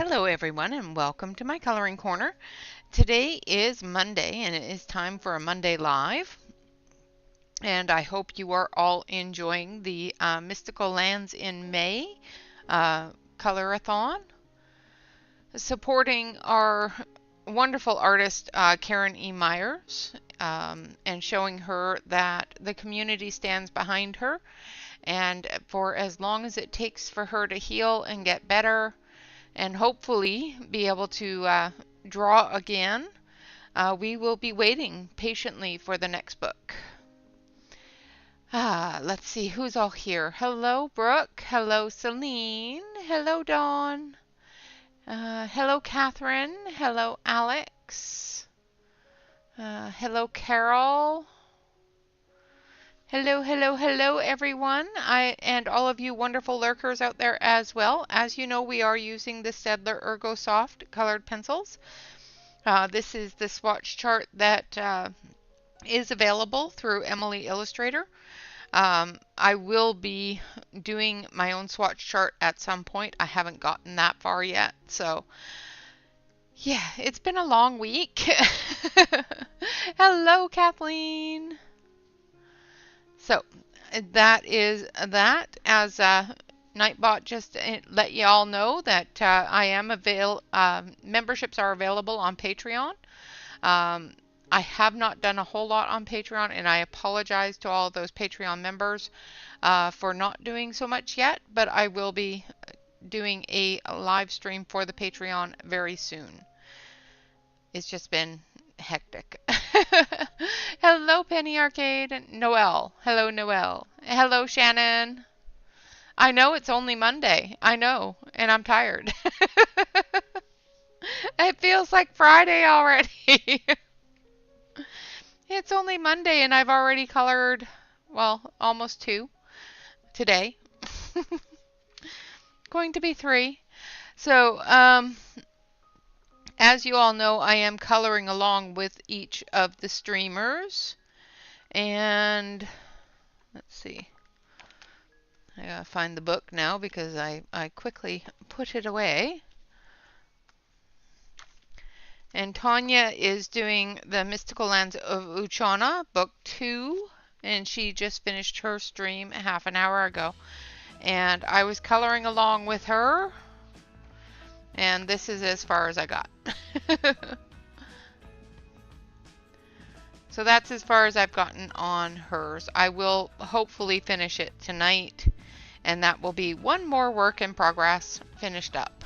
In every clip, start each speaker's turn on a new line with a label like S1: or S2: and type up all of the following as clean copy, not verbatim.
S1: Hello everyone and welcome to my coloring corner. Today is Monday and it is time for a Monday Live. And I hope you are all enjoying the Mystical Lands in May Colorathon. Supporting our wonderful artist Karen E. Myers and showing her that the community stands behind her. And for as long as it takes for her to heal and get better, and hopefully be able to draw again, we will be waiting patiently for the next book. Let's see who's all here. Hello, Brooke. Hello, Celine. Hello, Dawn. Hello, Catherine. Hello, Alex. Hello, Carol. Hello, hello, hello, everyone, and all of you wonderful lurkers out there as well. As you know, we are using the Staedtler Ergo Soft colored pencils. This is the swatch chart that is available through Emily Illustrator. I will be doing my own swatch chart at some point. I haven't gotten that far yet, so yeah, it's been a long week. Hello, Kathleen. So that is that. As Nightbot just let you all know that memberships are available on Patreon. I have not done a whole lot on Patreon, and I apologize to all of those Patreon members for not doing so much yet, but I will be doing a live stream for the Patreon very soon. It's just been hectic. Hello, Penny Arcade. Noelle. Hello, Noelle. Hello, Shannon. I know it's only Monday. I know, and I'm tired. It feels like Friday already. It's only Monday, and I've already colored, well, almost 2 today. Going to be 3. So, as you all know, I am coloring along with each of the streamers. And let's see. I gotta find the book now because I quickly put it away. And Tanya is doing the Mystical Lands of Uchana, book 2. And she just finished her stream half an hour ago. And I was coloring along with her. And this is as far as I got. So that's as far as I've gotten on hers. I will hopefully finish it tonight, and that will be one more work in progress finished up.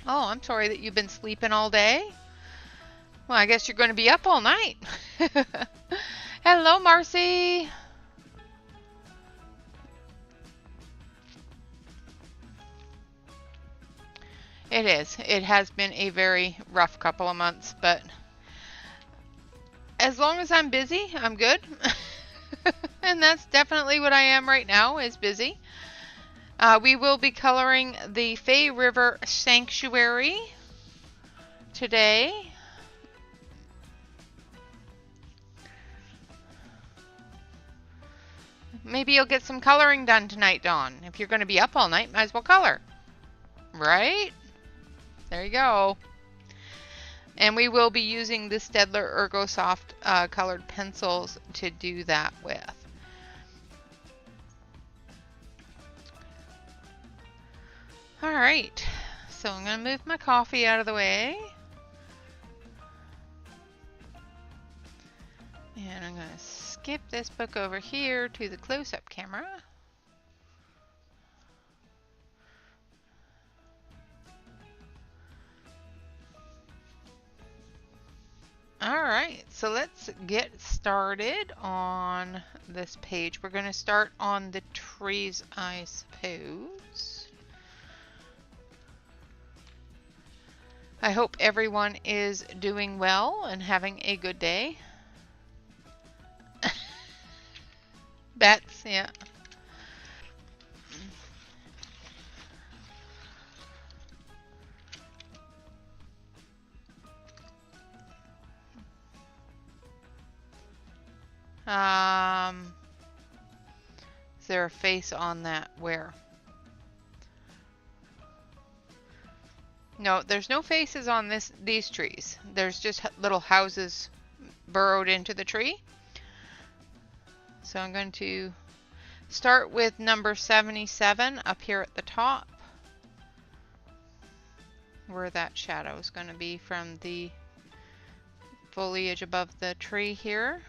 S1: Oh, I'm sorry that you've been sleeping all day. Well, I guess you're going to be up all night. Hello, Marcy. It is. It has been a very rough couple of months, but as long as I'm busy, I'm good. And that's definitely what I am right now, is busy. We will be coloring the Fay River Sanctuary today. Maybe you'll get some coloring done tonight, Dawn. If you're going to be up all night, might as well color. Right? There you go. And we will be using the Staedtler Ergo Soft colored pencils to do that with. Alright, so I'm going to move my coffee out of the way. And I'm going to skip this book over here to the close-up camera. Alright, so let's get started on this page. We're going to start on the trees, I suppose. I hope everyone is doing well and having a good day. Bets, yeah. Is there a face on that? Where? No, there's no faces on these trees. There's just little houses burrowed into the tree. So I'm going to start with number 77 up here at the top, where that shadow is going to be from the foliage above the tree here.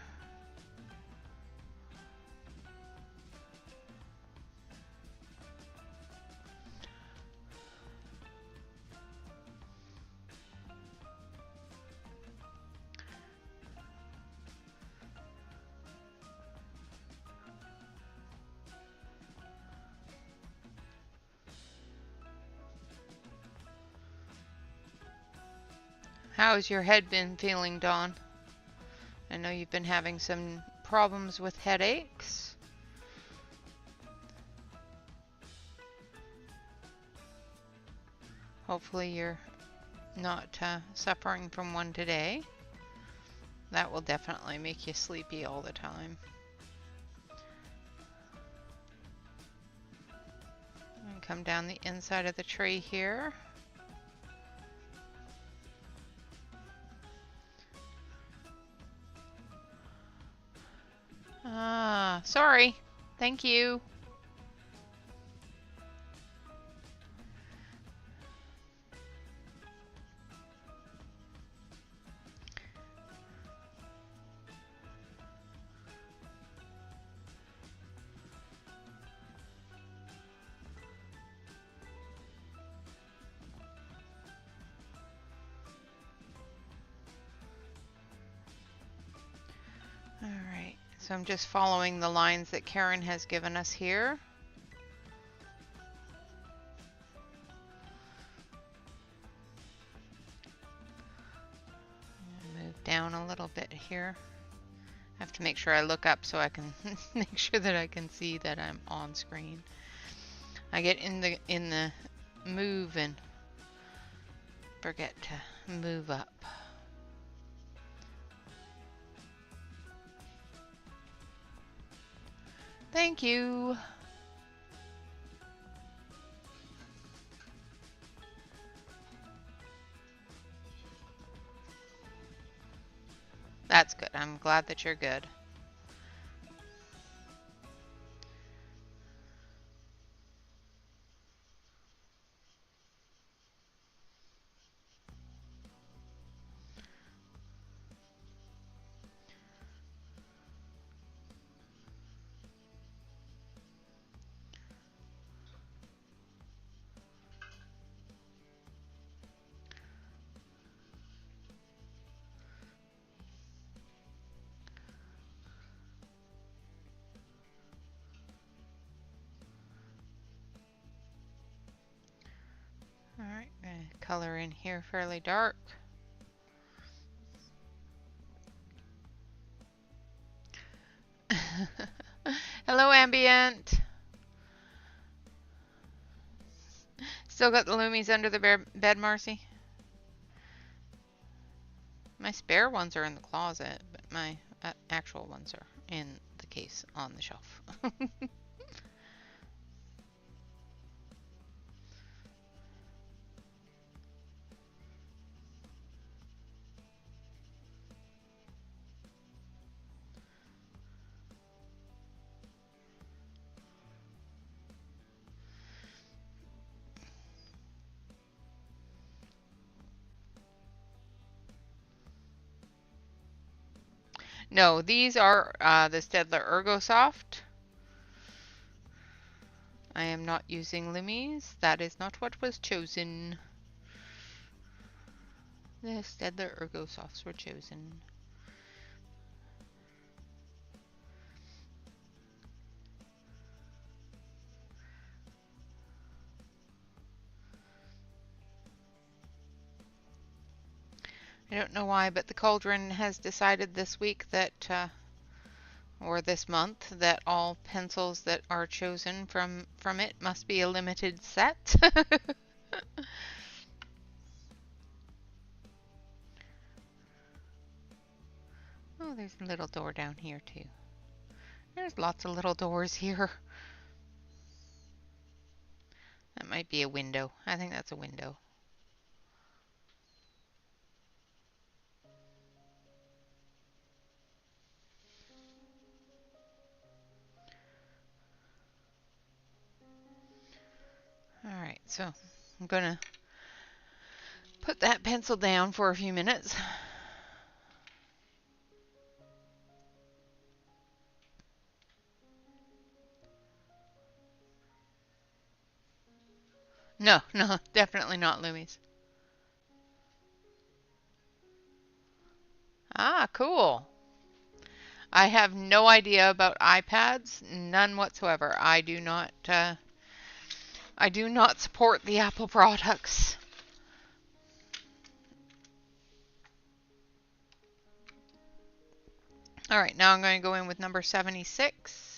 S1: How's your head been feeling, Dawn? I know you've been having some problems with headaches. Hopefully you're not suffering from one today. That will definitely make you sleepy all the time. And come down the inside of the tree here. Ah, sorry. Thank you. All right, so I'm just following the lines that Karen has given us here. Move down a little bit here. I have to make sure I look up so I can make sure that I can see that I'm on screen. I get in the move and forget to move up. Thank you. That's good. I'm glad that you're good. All right, I'm gonna color in here fairly dark. Hello, Ambient. Still got the Loomies under the bed, Marcy? My spare ones are in the closet, but my actual ones are in the case on the shelf. No, these are the Stedler ErgoSoft. I am not using Loomies. That is not what was chosen. The Stedler ErgoSofts were chosen. I don't know why, but the Cauldron has decided this week that, or this month, that all pencils that are chosen from it must be a limited set. Oh, there's a little door down here too. There's lots of little doors here. That might be a window. I think that's a window. Alright, so I'm gonna put that pencil down for a few minutes. No, no, definitely not Lumi's. Ah, cool. I have no idea about iPads, none whatsoever. I do not support the Apple products. All right, now I'm going to go in with number 76.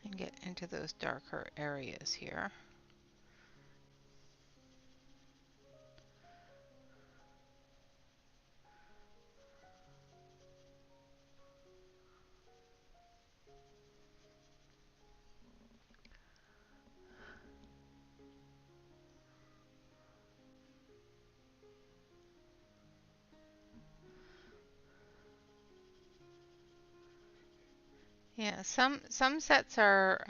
S1: And get into those darker areas here. Yeah, some sets are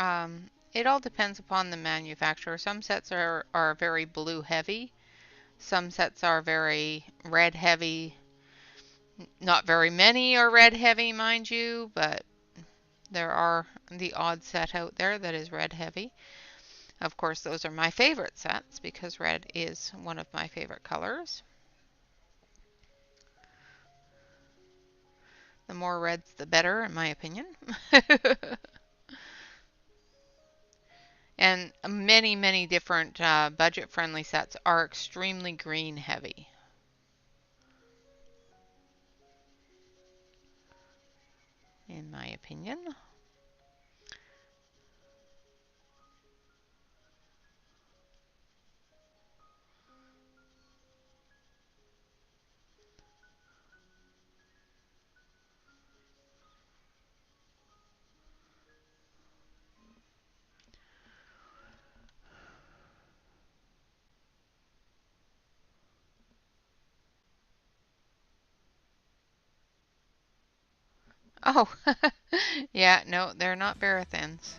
S1: it all depends upon the manufacturer. Some sets are very blue heavy. Some sets are very red heavy. Not very many are red heavy, mind you, but there are the odd set out there that is red heavy. Of course, those are my favorite sets because red is one of my favorite colors. The more reds, the better, in my opinion. And many, many different budget-friendly sets are extremely green heavy. In my opinion. Oh, yeah, no, they're not Verathins.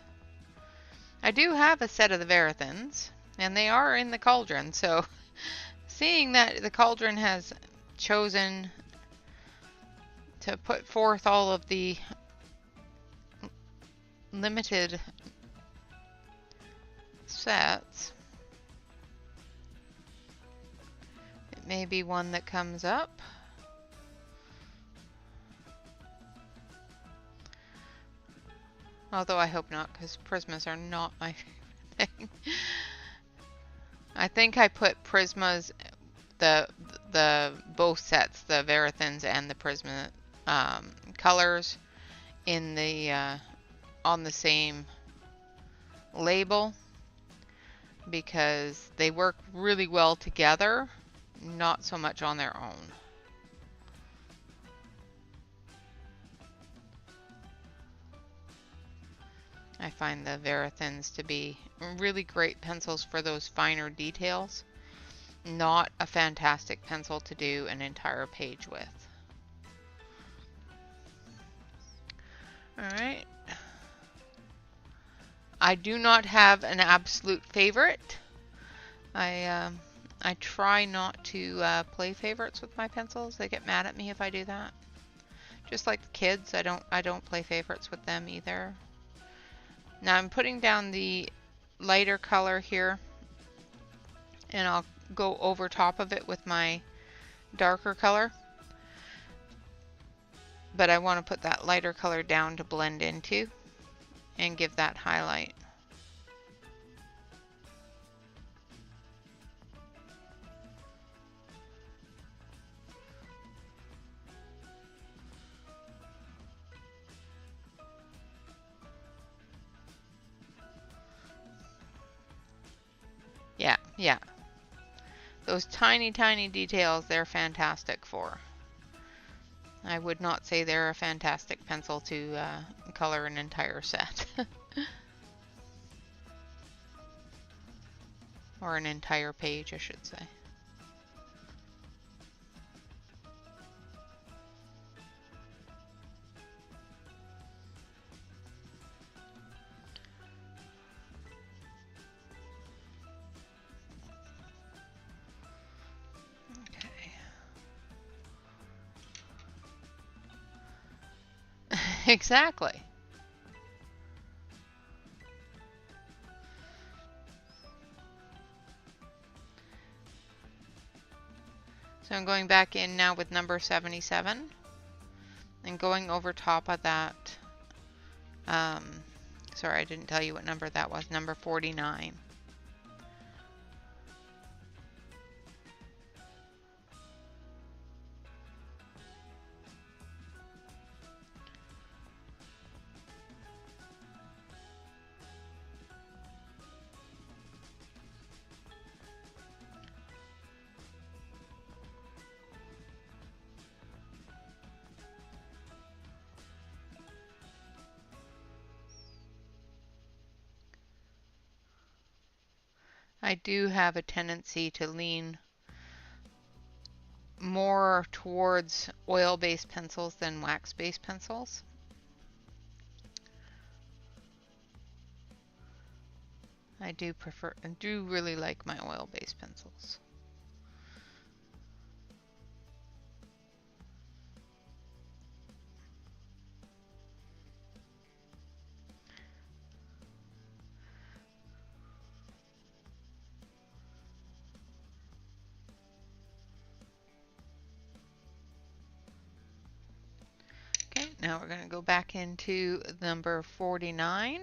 S1: I do have a set of the Verathins, and they are in the cauldron, so seeing that the cauldron has chosen to put forth all of the limited sets, it may be one that comes up. Although I hope not, because Prismas are not my favorite thing. I think I put Prismas, the both sets, the Verathins and the Prisma colors, in the on the same label because they work really well together, not so much on their own. I find the Verathins to be really great pencils for those finer details. Not a fantastic pencil to do an entire page with. Alright. I do not have an absolute favorite. I try not to play favorites with my pencils. They get mad at me if I do that. Just like the kids, I don't play favorites with them either. Now I'm putting down the lighter color here, and I'll go over top of it with my darker color. But I want to put that lighter color down to blend into and give that highlight. Yeah. Those tiny, tiny details, they're fantastic for. I would not say they're a fantastic pencil to color an entire set. Or an entire page, I should say. Exactly. So I'm going back in now with number 77 and going over top of that. Sorry, I didn't tell you what number that was. Number 49. I do have a tendency to lean more towards oil-based pencils than wax-based pencils. I do really like my oil-based pencils. Okay, now we're going to go back into number 49.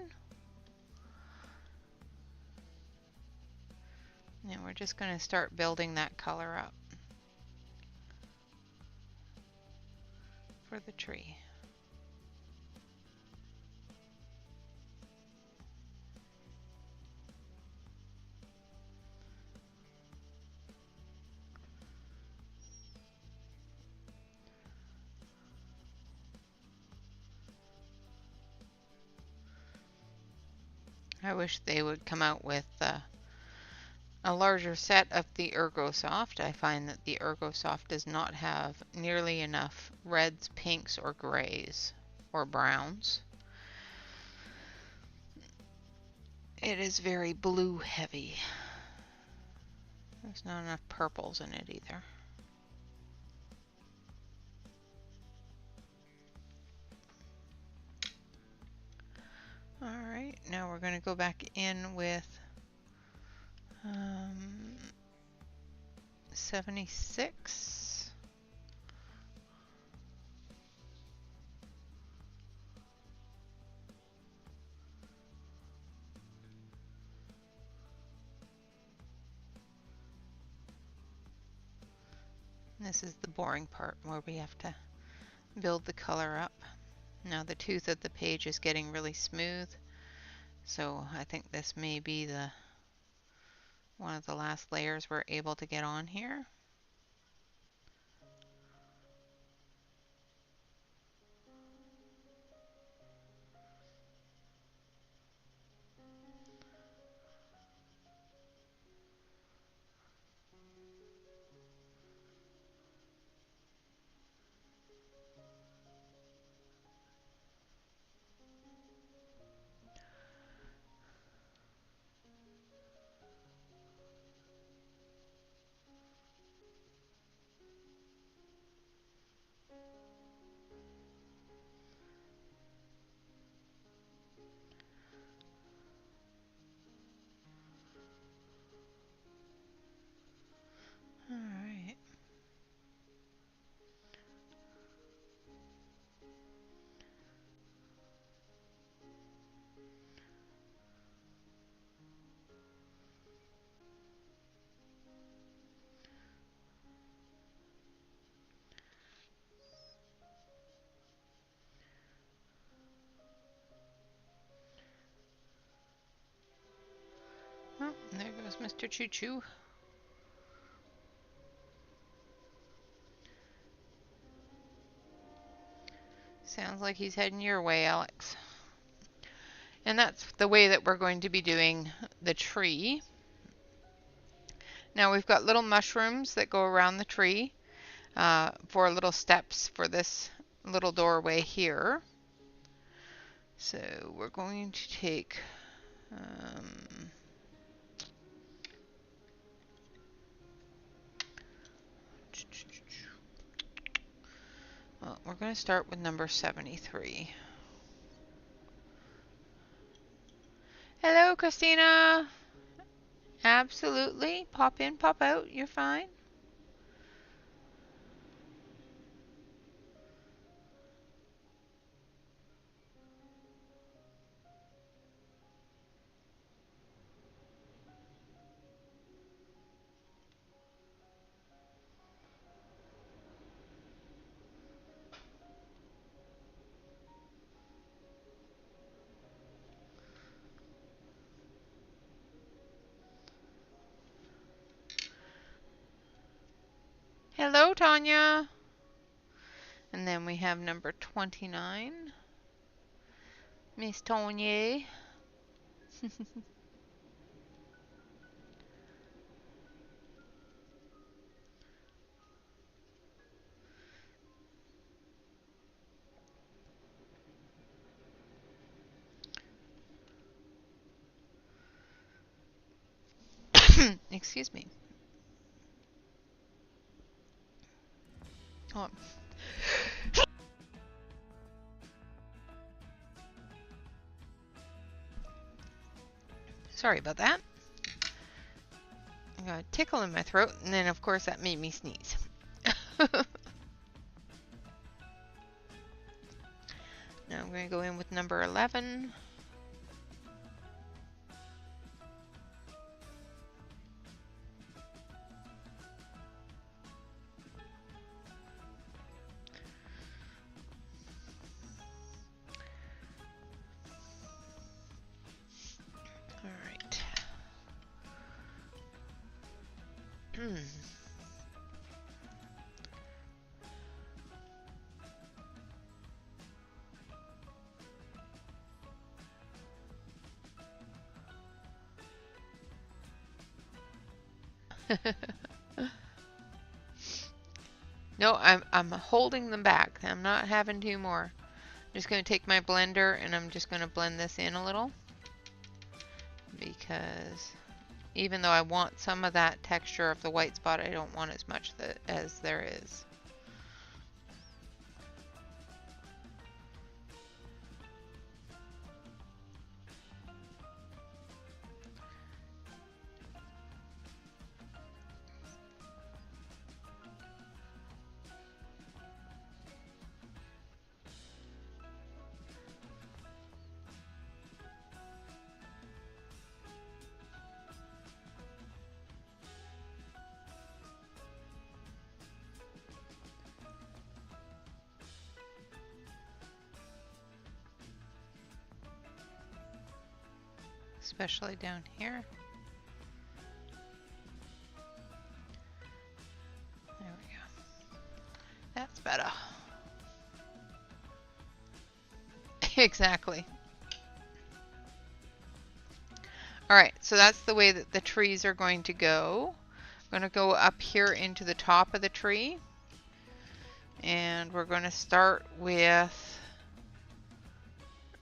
S1: And we're just going to start building that color up for the tree. I wish they would come out with a larger set of the ErgoSoft. I find that the ErgoSoft does not have nearly enough reds, pinks, or grays, or browns. It is very blue heavy. There's not enough purples in it either. Alright, now we're going to go back in with 76. This is the boring part where we have to build the color up. Now the tooth of the page is getting really smooth, so I think this may be one of the last layers we're able to get on here. Alright. Oh, there goes Mr. Choo Choo. Sounds like he's heading your way, Alex. And that's the way that we're going to be doing the tree. Now we've got little mushrooms that go around the tree for little steps for this little doorway here. So we're going to take well, we're going to start with number 73. Hello, Christina. Absolutely. Pop in, pop out. You're fine. Hello, Tanya. And then we have number 29. Miss Tanya. Excuse me. Oh. Sorry about that. I got a tickle in my throat, and then of course that made me sneeze. Now I'm going to go in with number 11. All right. No, I'm holding them back. I'm not having two more. I'm just going to take my blender and I'm just going to blend this in a little, because even though I want some of that texture of the white spot, I don't want as much as there is. Especially down here. There we go. That's better. Exactly. Alright, so that's the way that the trees are going to go. I'm going to go up here into the top of the tree. And we're going to start with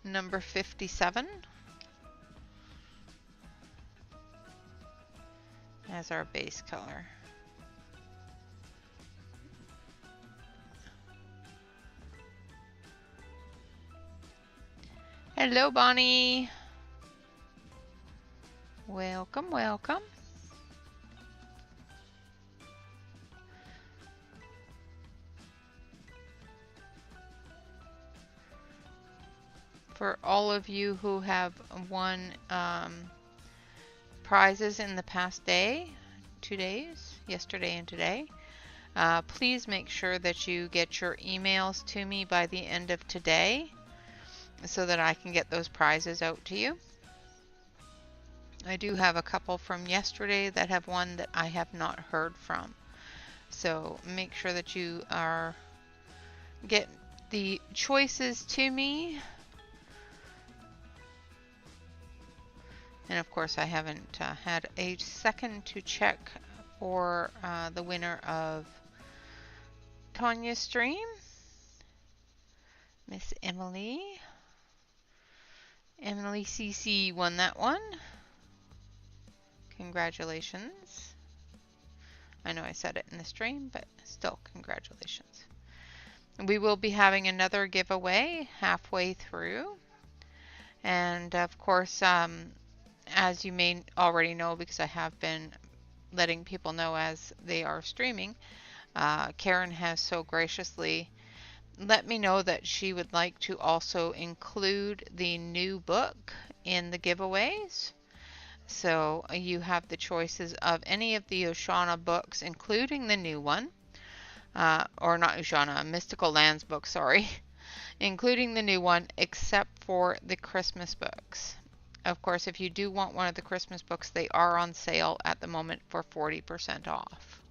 S1: number 57. As our base color. Hello, Bonnie. Welcome, welcome. For all of you who have won prizes in the past day, 2 days, yesterday and today, please make sure that you get your emails to me by the end of today so that I can get those prizes out to you. I do have a couple from yesterday that have won that I have not heard from. So make sure that you are the choices to me. And of course, I haven't had a second to check for the winner of Tanya's stream, Miss Emily. Emily CC won that one. Congratulations. I know I said it in the stream, but still, congratulations. We will be having another giveaway halfway through. And of course, as you may already know, because I have been letting people know as they are streaming, Karen has so graciously let me know that she would like to also include the new book in the giveaways. So you have the choices of any of the Oshana books, including the new one, or not Oshana, Mystical Lands book, sorry, including the new one, except for the Christmas books. Of course, if you do want one of the Christmas books, they are on sale at the moment for 40% off.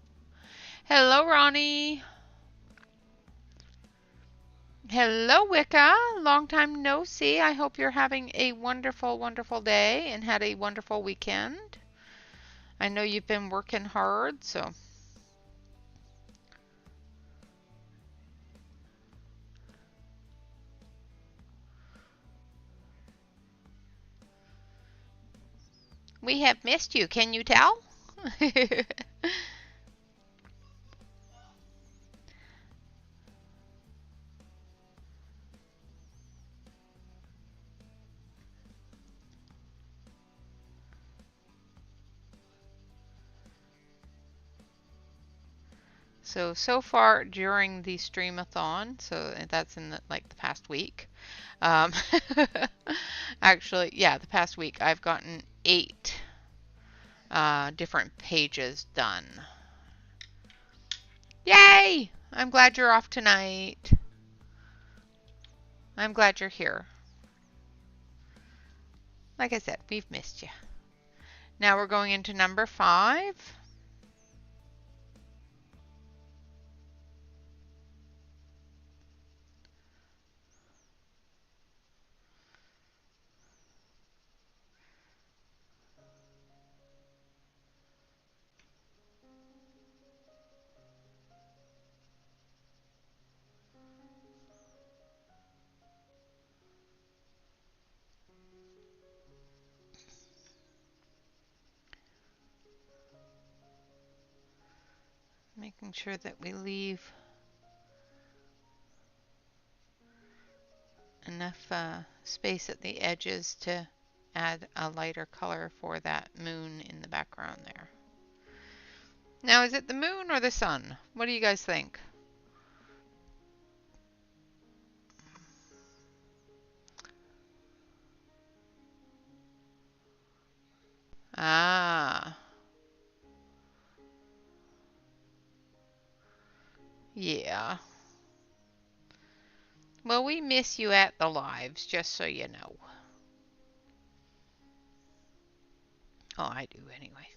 S1: Hello, Ronnie. Hello, Wicca. Long time no see. I hope you're having a wonderful, wonderful day and had a wonderful weekend. I know you've been working hard, so. We have missed you. Can you tell? So far during the streamathon, so that's in the past week. Actually, yeah, the past week I've gotten 8 different pages done. Yay! I'm glad you're off tonight. I'm glad you're here. Like I said, we've missed you. Now we're going into number 5. Making sure that we leave enough space at the edges to add a lighter color for that moon in the background there. Now, is it the moon or the sun? What do you guys think? Ah. Yeah. Well, we miss you at the lives, just so you know. Oh, I do anyway.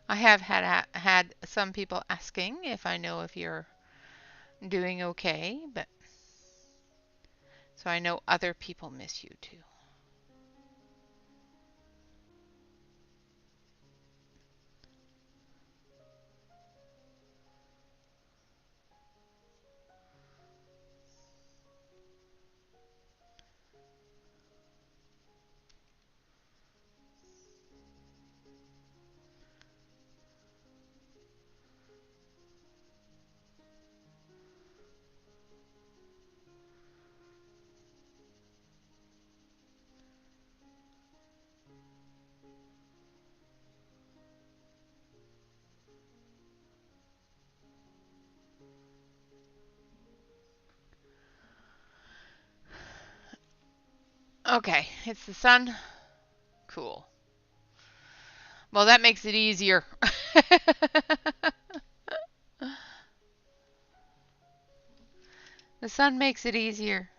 S1: I have had some people asking if I know if you're doing okay, but so I know other people miss you too. Okay, it's the sun. Cool. Well, that makes it easier. The sun makes it easier.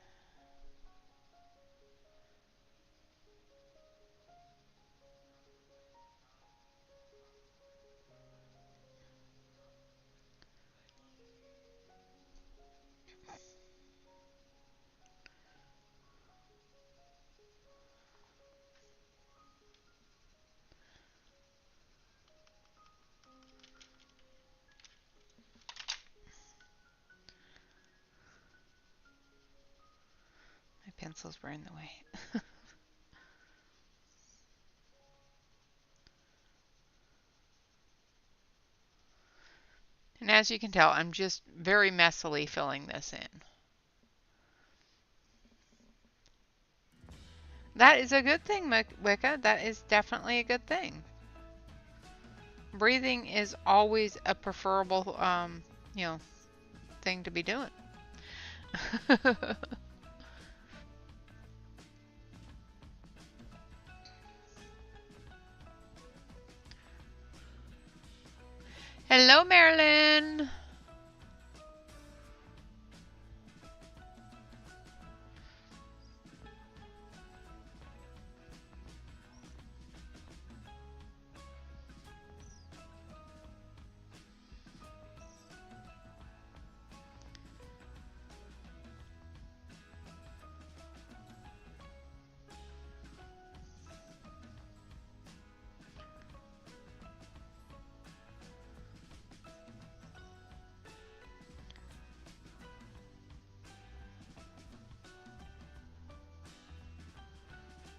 S1: pencils were in the way. And as you can tell, I'm just very messily filling this in. That is a good thing, Wicca. That is definitely a good thing. Breathing is always a preferable, you know, thing to be doing. Hello, Marilyn.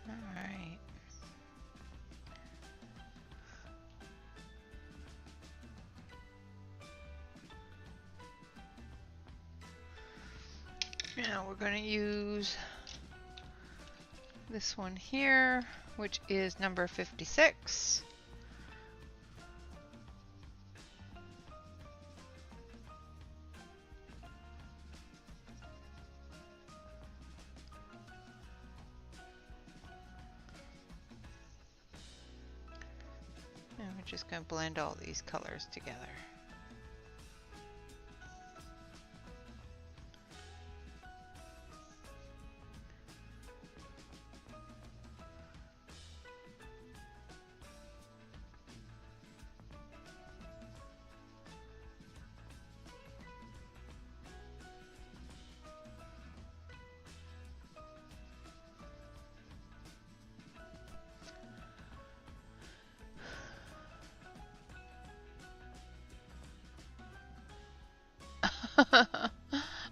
S1: All right. Now we're going to use this one here, which is number 56. And we're just going to blend all these colors together.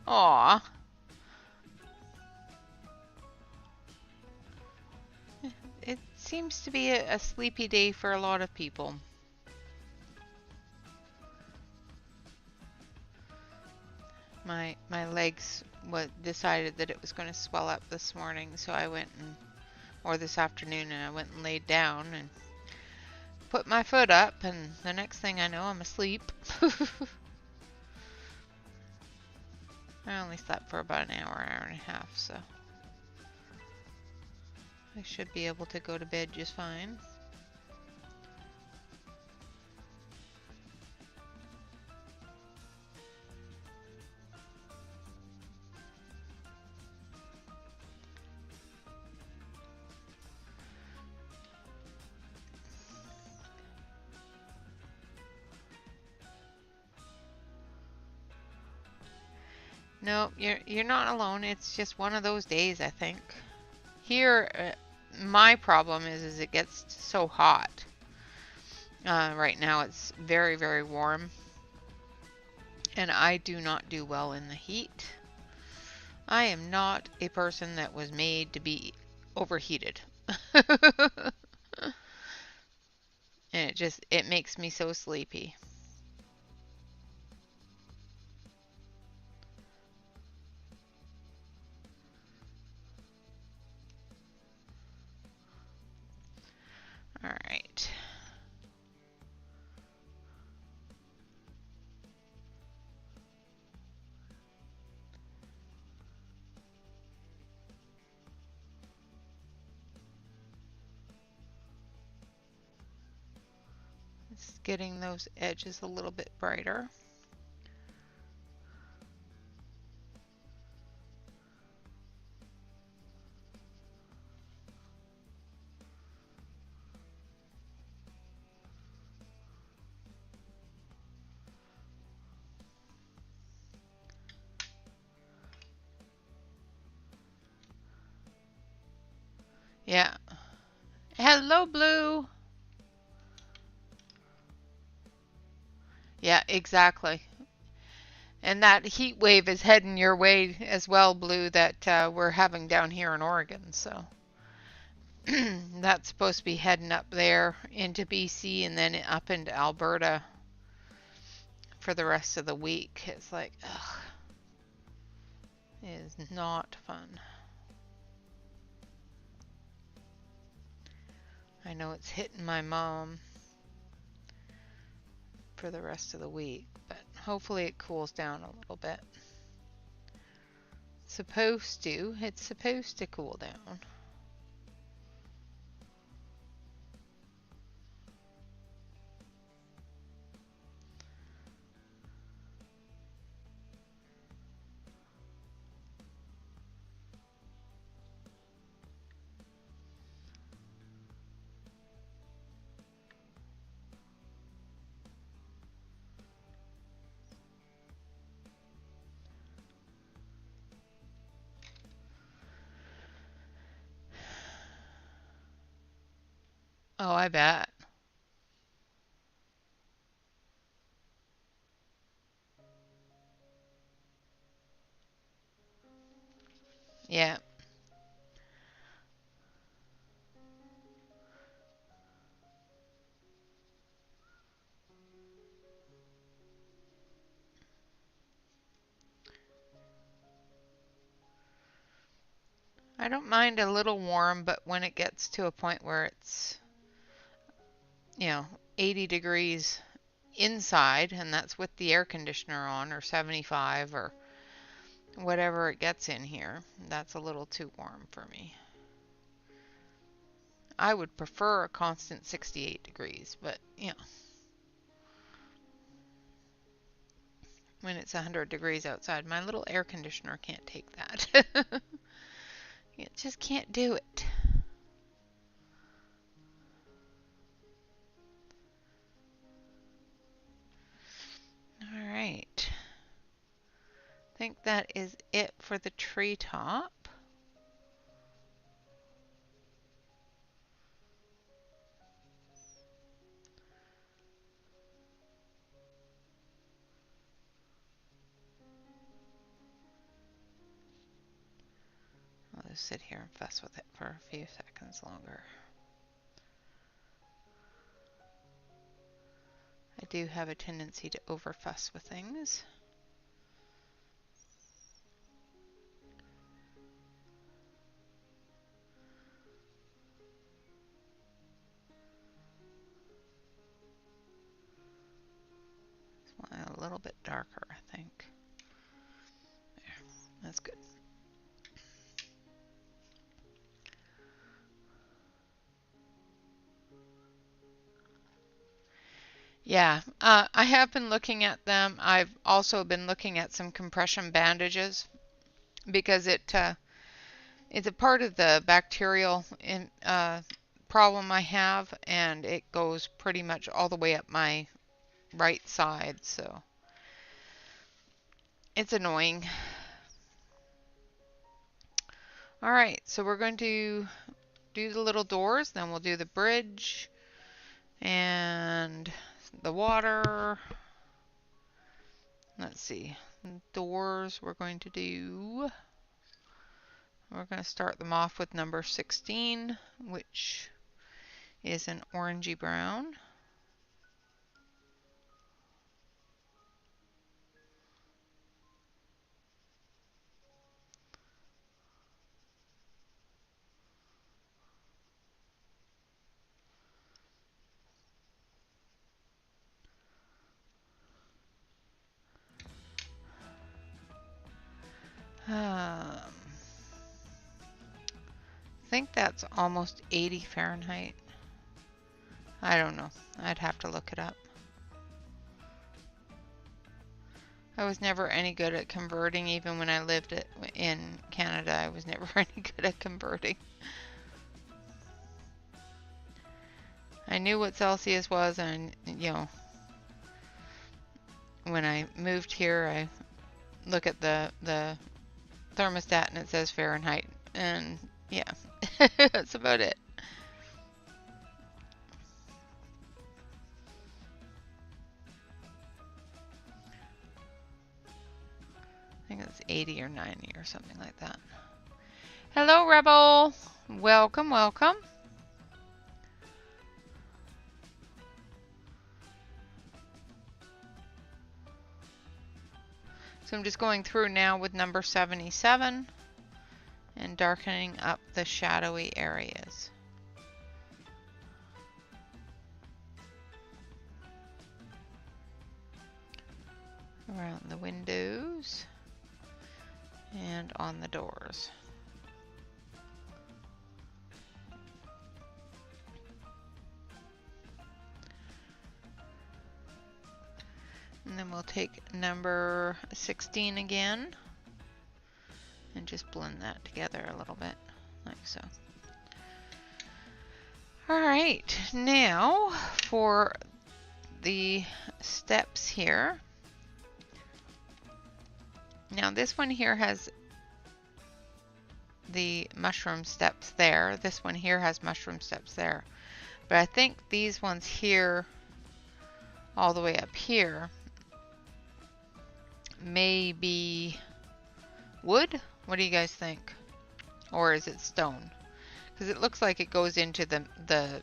S1: Aw. It seems to be a sleepy day for a lot of people. My legs decided that it was going to swell up this morning, so I went or this afternoon, and I went and laid down and put my foot up, and the next thing I know, I'm asleep. I only slept for about an hour and a half, so I should be able to go to bed just fine. No, you're not alone. It's just one of those days, I think. Here, my problem is it gets so hot. Right now it's very, very warm. And I do not do well in the heat. I am not a person that was made to be overheated. And it makes me so sleepy. All right. Just getting those edges a little bit brighter. Yeah. Hello, Blue. Yeah, exactly. And that heat wave is heading your way as well, Blue, that we're having down here in Oregon. So that's supposed to be heading up there into BC and then up into Alberta for the rest of the week. It's like, ugh, it is not fun. I know it's hitting my mom for the rest of the week, but hopefully it cools down a little bit. It's supposed to cool down. Oh, I bet. Yeah. I don't mind a little warm, but when it gets to a point where it's, 80 degrees inside, and that's with the air conditioner on, or 75, or whatever it gets in here, that's a little too warm for me. I would prefer a constant 68 degrees, but, when it's 100 degrees outside, my little air conditioner can't take that. It just can't do it. All right. I think that is it for the treetop. I'll just sit here and fuss with it for a few seconds longer. I do have a tendency to overfuss with things. A little bit darker, I think. There, that's good. Yeah, I have been looking at them. I've also been looking at some compression bandages because it's a part of the bacterial problem I have, and it goes pretty much all the way up my right side, so it's annoying. All right, so we're going to do the little doors, then we'll do the bridge and the water. Let's see, doors we're going to start them off with number 16, which is an orangey brown. I think that's almost 80 Fahrenheit. I don't know. I'd have to look it up. I was never any good at converting, even when I lived in Canada. I was never any good at converting. I knew what Celsius was, and when I moved here, I look at the thermostat and it says Fahrenheit, and yeah, that's about it. think it's 80 or 90 or something like that. Hello, Rebel. Welcome, welcome. So I'm just going through now with number 77 and darkening up the shadowy areas. Around the windows and on the doors. And then we'll take number 16 again and just blend that together a little bit, like so. Alright, now for the steps here. Now this one here has the mushroom steps there. This one here has mushroom steps there. But I think these ones here, all the way up here, may be wood. What do you guys think? Or is it stone? Because it looks like it goes into the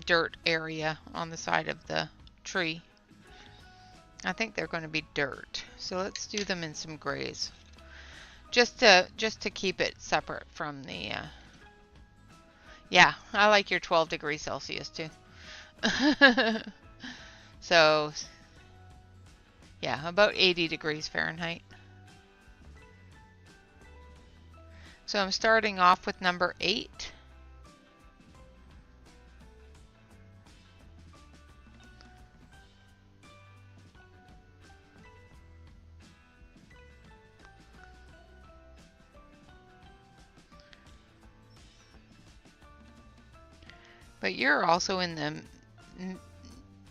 S1: dirt area on the side of the tree. I think they're going to be dirt. So let's do them in some grays. Just to keep it separate from the yeah, I like your 12 degrees Celsius too. So yeah, about 80 degrees Fahrenheit. So I'm starting off with number 8. But you're also in the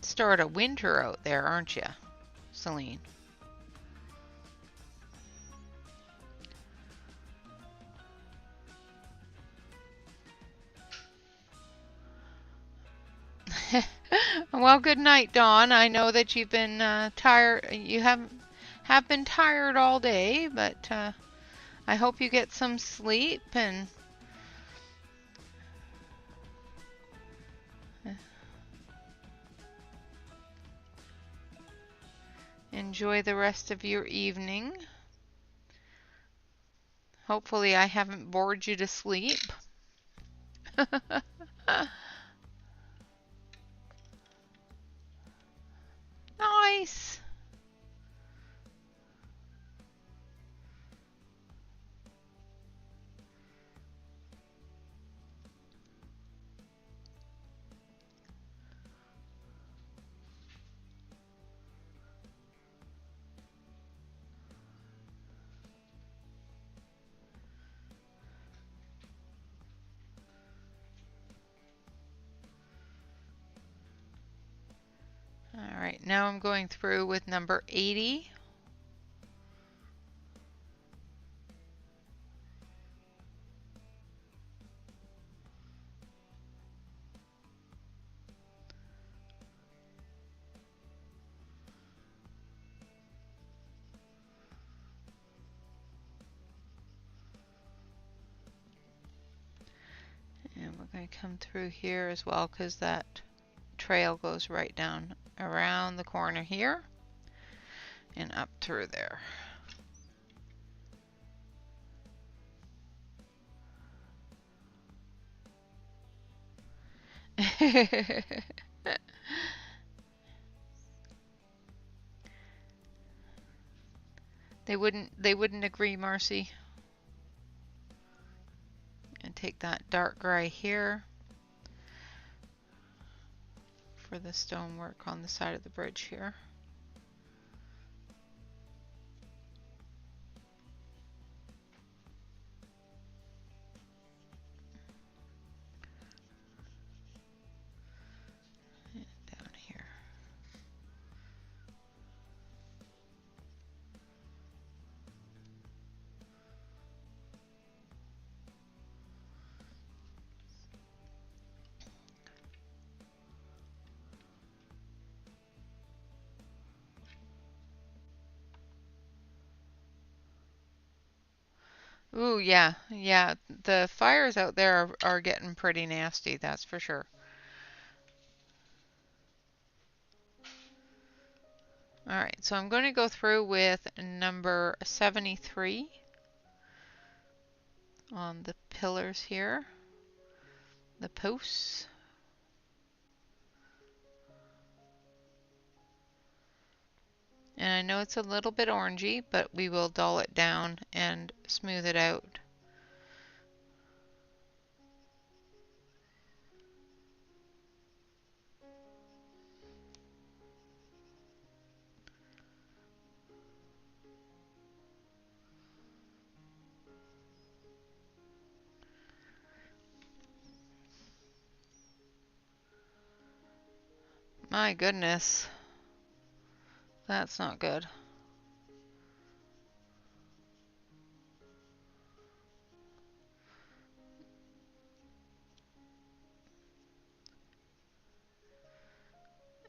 S1: start of winter out there, aren't you, Celine? Well, good night, Dawn. I know that you've been tired. You have been tired all day, but I hope you get some sleep and enjoy the rest of your evening. Hopefully I haven't bored you to sleep. Nice. All right, now I'm going through with number 80. And we're going to come through here as well because that trail goes right down around the corner here and up through there. They wouldn't agree, Marcy. And take that dark gray here for the stonework on the side of the bridge here. And down here. Ooh, yeah, yeah. The fires out there are getting pretty nasty, that's for sure. All right, so I'm going to go through with number 73 on the pillars here, the posts. And I know it's a little bit orangey, but we will dull it down and smooth it out. My goodness, that's not good.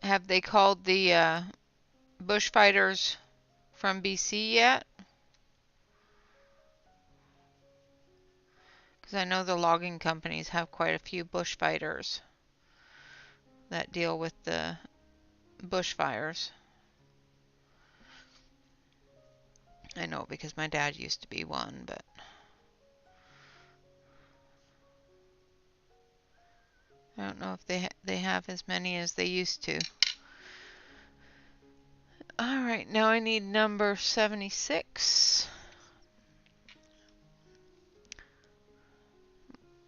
S1: Have they called the bushfighters from BC yet? Because I know the logging companies have quite a few bushfighters that deal with the bushfires. I know because my dad used to be one, but I don't know if they have as many as they used to. All right, now I need number 76.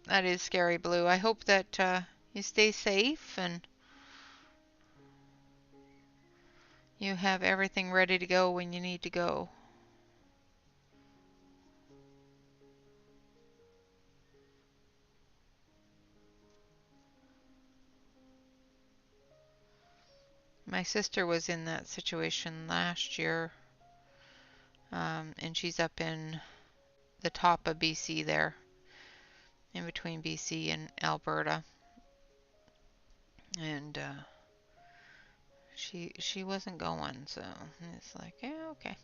S1: That is Scary Blue. I hope that you stay safe and you have everything ready to go when you need to go. My sister was in that situation last year, and she's up in the top of BC there, in between BC and Alberta, and she wasn't going, so it's like, yeah, okay.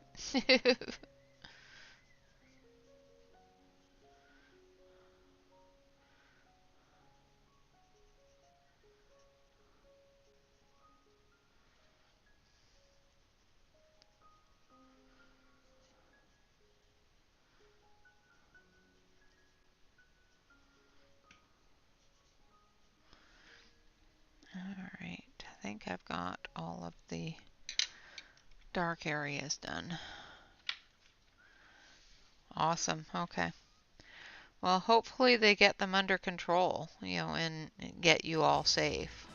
S1: Alright, I think I've got all of the dark areas done. Awesome, okay. Well, hopefully they get them under control, and get you all safe.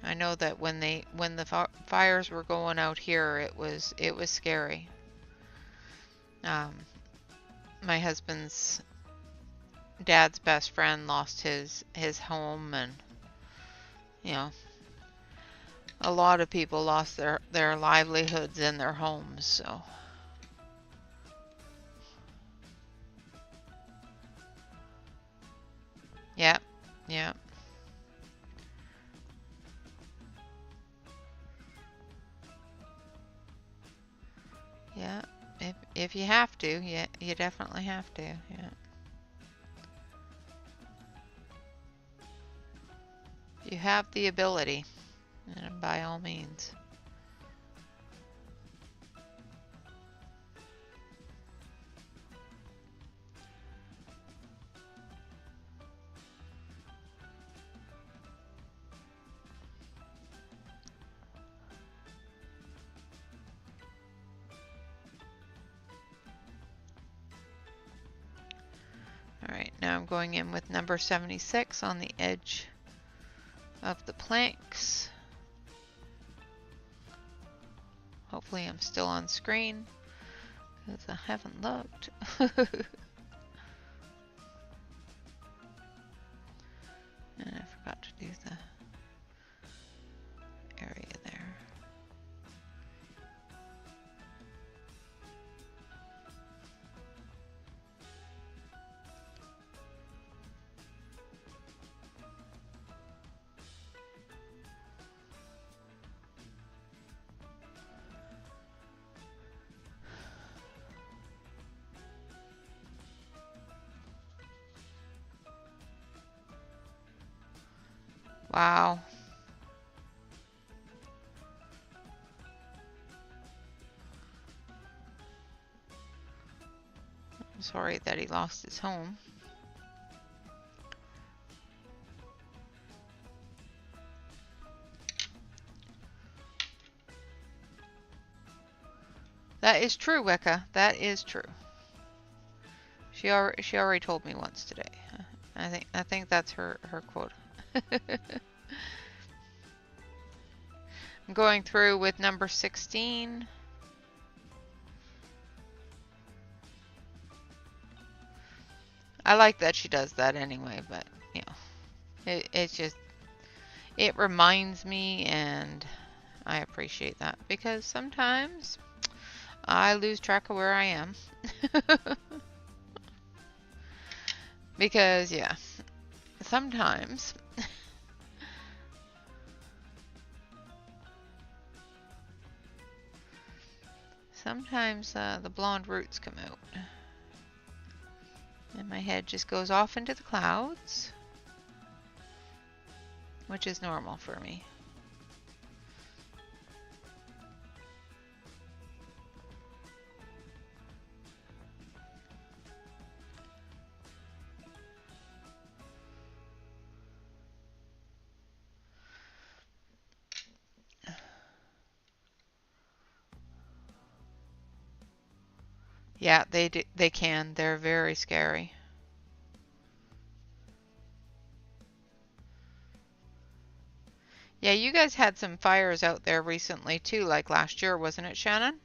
S1: I know that when the fires were going out here, it was scary. My husband's dad's best friend lost his home, and a lot of people lost their livelihoods and their homes. So yeah, yeah, yeah. If you have to, yeah, you definitely have to. Yeah. You have the ability, and by all means. Alright, now I'm going in with number 76 on the edge of the planks. Hopefully I'm still on screen, because I haven't looked. And I forgot to do the area there. Wow. I'm sorry that he lost his home. That is true, Wicca. That is true. She already told me once today. I think that's her quote. I'm going through with number 16. I like that she does that anyway, but you know, it's just, it reminds me, and I appreciate that because sometimes I lose track of where I am. Because yeah, sometimes the blonde roots come out. And my head just goes off into the clouds, which is normal for me. Yeah, they can. They're very scary. Yeah, you guys had some fires out there recently too, like last year, wasn't it, Shannon?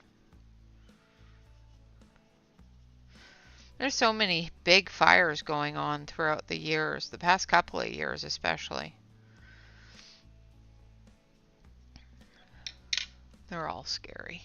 S1: There's so many big fires going on throughout the years, the past couple of years especially. They're all scary.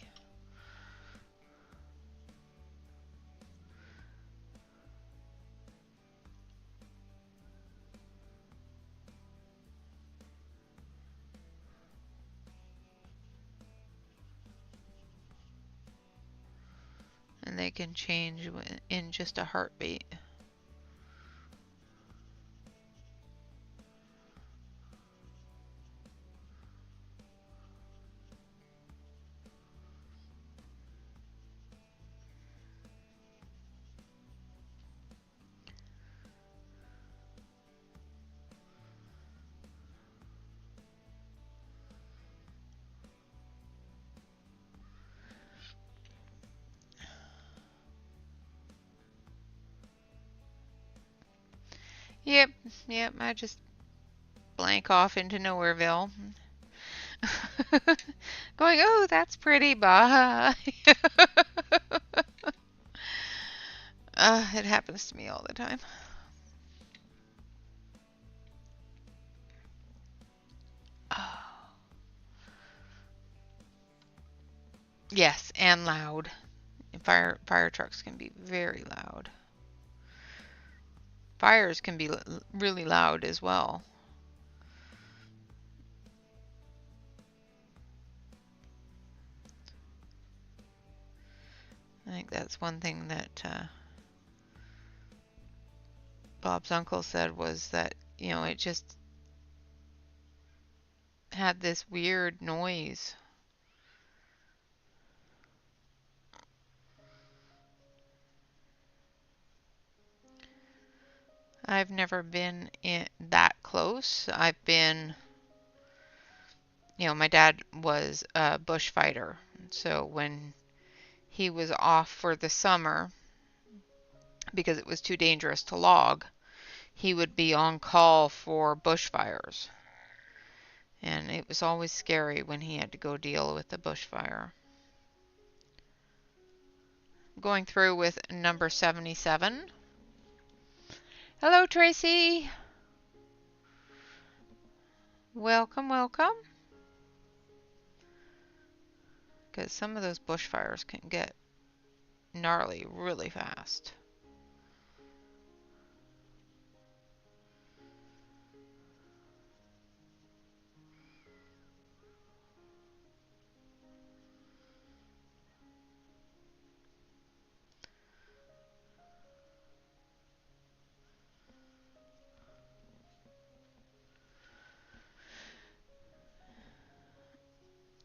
S1: And they can change in just a heartbeat. Yep, yep, I just blank off into Nowhereville. Going, oh, that's pretty, bye. It happens to me all the time. Oh. Yes, and loud. Fire trucks can be very loud. Fires can be really loud as well. I think that's one thing that Bob's uncle said was that, you know, it just had this weird noise. I've never been that close. I've been, you know, my dad was a bushfighter. So when he was off for the summer, because it was too dangerous to log, he would be on call for bushfires. And it was always scary when he had to go deal with the bushfire. Going through with number 77. Hello, Tracy. Welcome, welcome. Because some of those bushfires can get gnarly really fast.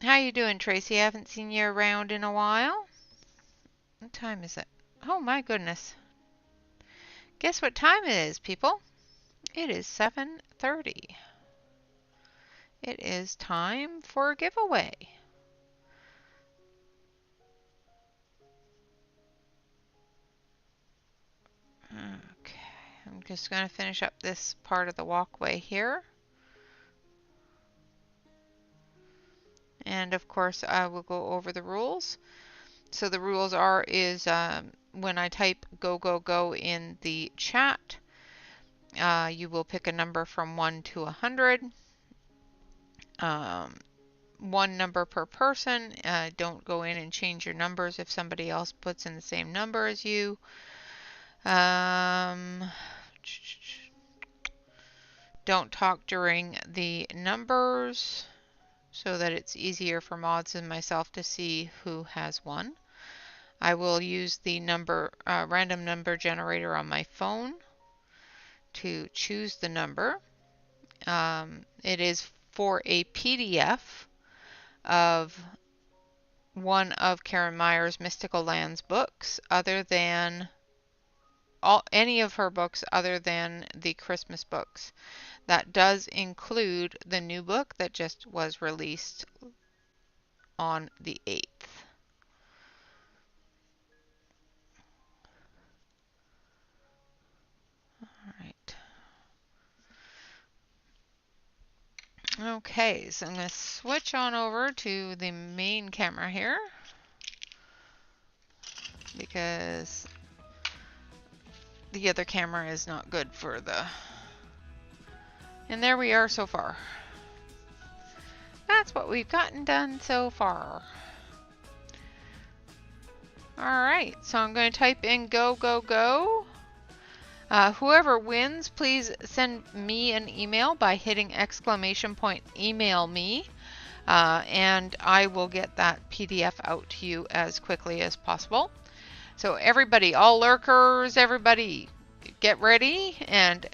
S1: How you doing, Tracy? I haven't seen you around in a while. What time is it? Oh my goodness. Guess what time it is, people? It is 7:30. It is time for a giveaway. Okay, I'm just going to finish up this part of the walkway here. And of course, I will go over the rules. So the rules is when I type go, go, go in the chat, you will pick a number from 1 to 100. One number per person. Don't go in and change your numbers if somebody else puts in the same number as you. Don't talk during the numbers so that it's easier for mods and myself to see who has won. I will use the random number generator on my phone to choose the number. It is for a PDF of one of Karen Meyer's Mystical Lands books, other than any of her books other than the Christmas books. That does include the new book that just was released on the 8th. Alright. Okay, so I'm going to switch on over to the main camera here, because the other camera is not good for the... And there we are so far. That's what we've gotten done so far. Alright, so I'm going to type in go, go, go. Whoever wins, please send me an email by hitting !email me, and I will get that PDF out to you as quickly as possible. So everybody, all lurkers, everybody, get ready and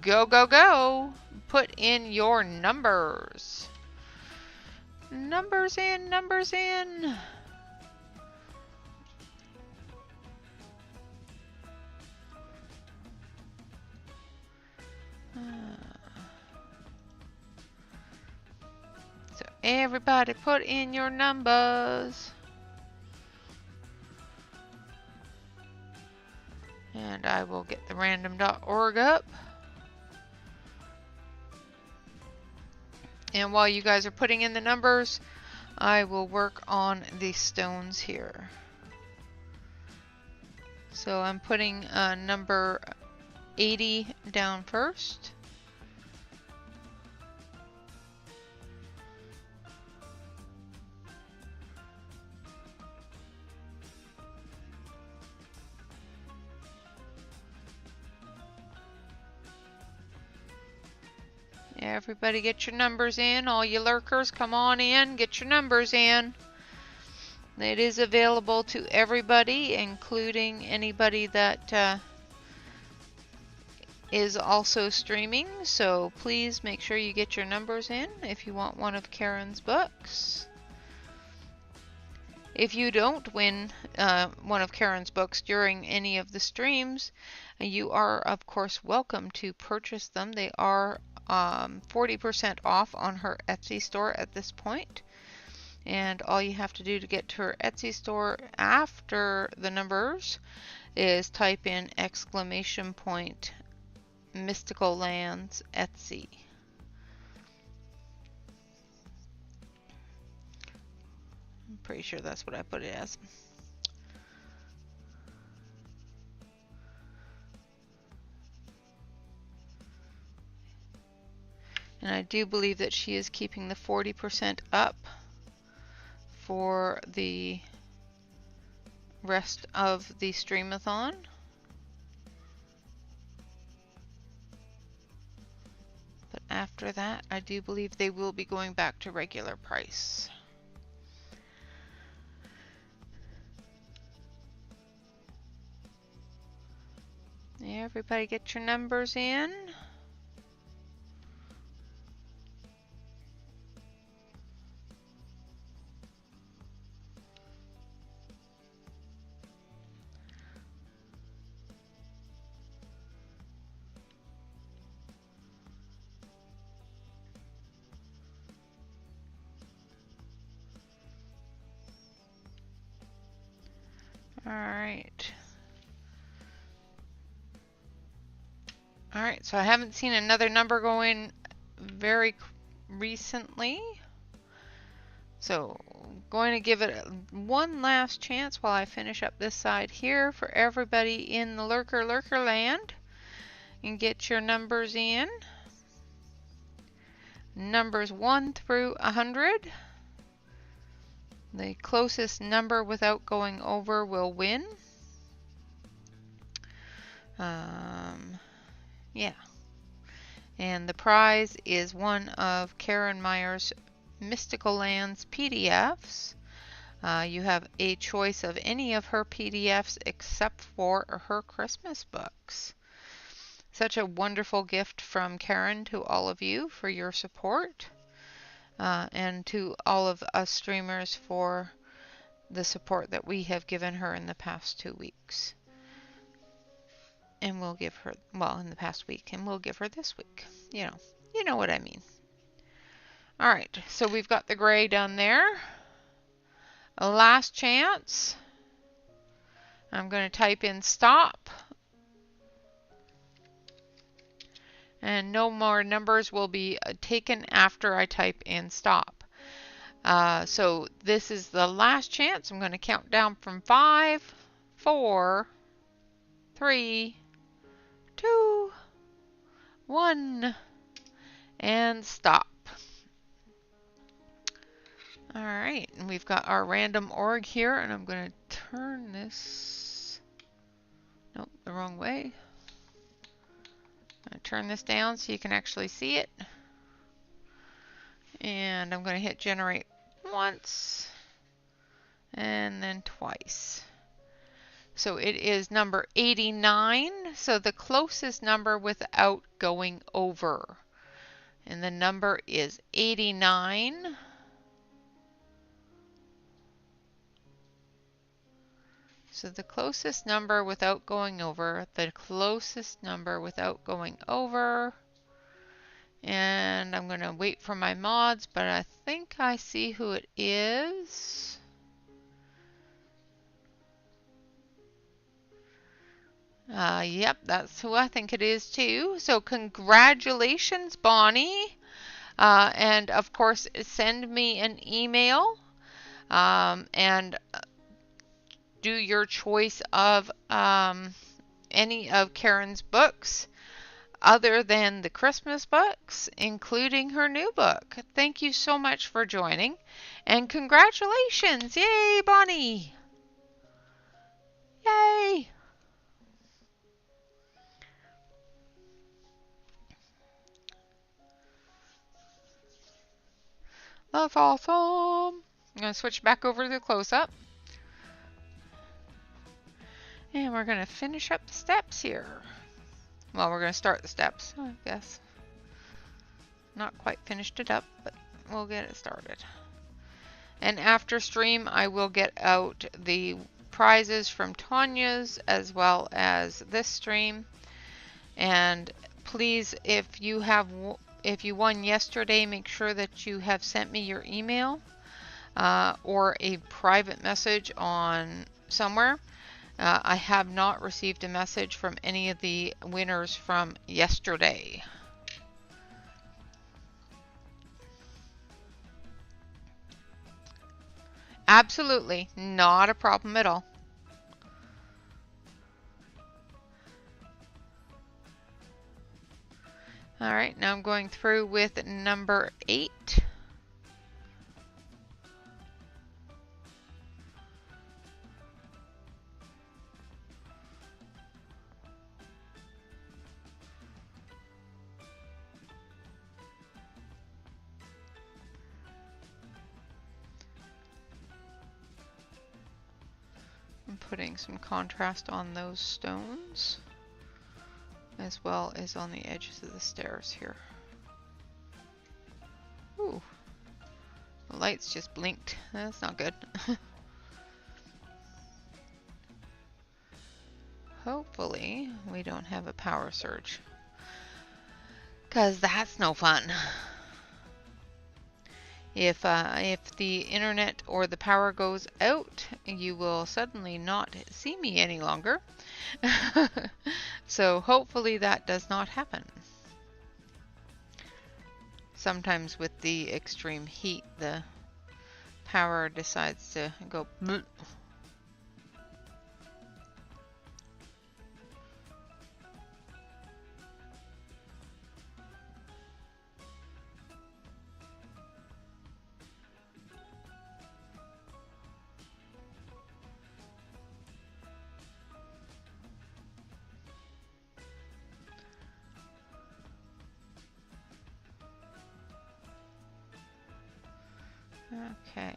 S1: go, go, go. Put in your numbers. Numbers in, numbers in. So everybody put in your numbers. And I will get the random.org up. And while you guys are putting in the numbers, I will work on the stones here. So I'm putting number 80 down first. Everybody get your numbers in. All you lurkers, come on in, get your numbers in. It is available to everybody, including anybody that is also streaming. So please make sure you get your numbers in if you want one of Karen's books. If you don't win one of Karen's books during any of the streams, you are of course welcome to purchase them. They are 40% off on her Etsy store at this point. And all you have to do to get to her Etsy store after the numbers is type in !Mystical Lands Etsy. I'm pretty sure that's what I put it as. And I do believe that she is keeping the 40% up for the rest of the streamathon. But after that, I do believe they will be going back to regular price. Everybody get your numbers in. Alright, so I haven't seen another number go in very recently. So going to give it one last chance while I finish up this side here for everybody in the lurker land. And get your numbers in. Numbers 1 through 100. The closest number without going over will win. Yeah. And the prize is one of Karen Meyer's Mystical Lands PDFs. You have a choice of any of her PDFs except for her Christmas books. Such a wonderful gift from Karen to all of you for your support, and to all of us streamers for the support that we have given her in the past 2 weeks. And we'll give her, well, in the past week, and we'll give her this week. You know what I mean. Alright, so we've got the gray done there. A last chance. I'm going to type in stop. And no more numbers will be taken after I type in stop. So this is the last chance. I'm going to count down from 5, 4, 3, 2, 1, and stop. Alright, and we've got our random org here, and I'm going to turn this, nope, the wrong way. I'm going to turn this down so you can actually see it. And I'm going to hit generate once, and then twice. So it is number 89, so the closest number without going over. And the number is 89. So the closest number without going over, the closest number without going over. And I'm going to wait for my mods, but I think I see who it is. Yep, that's who I think it is too. So congratulations, Bonnie. And of course, send me an email and do your choice of any of Karen's books other than the Christmas books, including her new book. Thank you so much for joining, and congratulations! Yay, Bonnie! Yay! That's awesome! I'm going to switch back over to the close-up. And we're going to finish up the steps here. Well, we're going to start the steps, I guess. Not quite finished it up, but we'll get it started. And after stream, I will get out the prizes from Tanya's as well as this stream. And please, if you won yesterday, make sure that you have sent me your email or a private message on somewhere. I have not received a message from any of the winners from yesterday. Absolutely, not a problem at all. Alright, now I'm going through with number 8. I'm putting some contrast on those stones, as well as on the edges of the stairs here. Ooh, the lights just blinked. That's not good. Hopefully we don't have a power surge, 'cause that's no fun. If the internet or the power goes out, you will suddenly not see me any longer. So hopefully that does not happen. Sometimes with the extreme heat, the power decides to go bleh. Okay.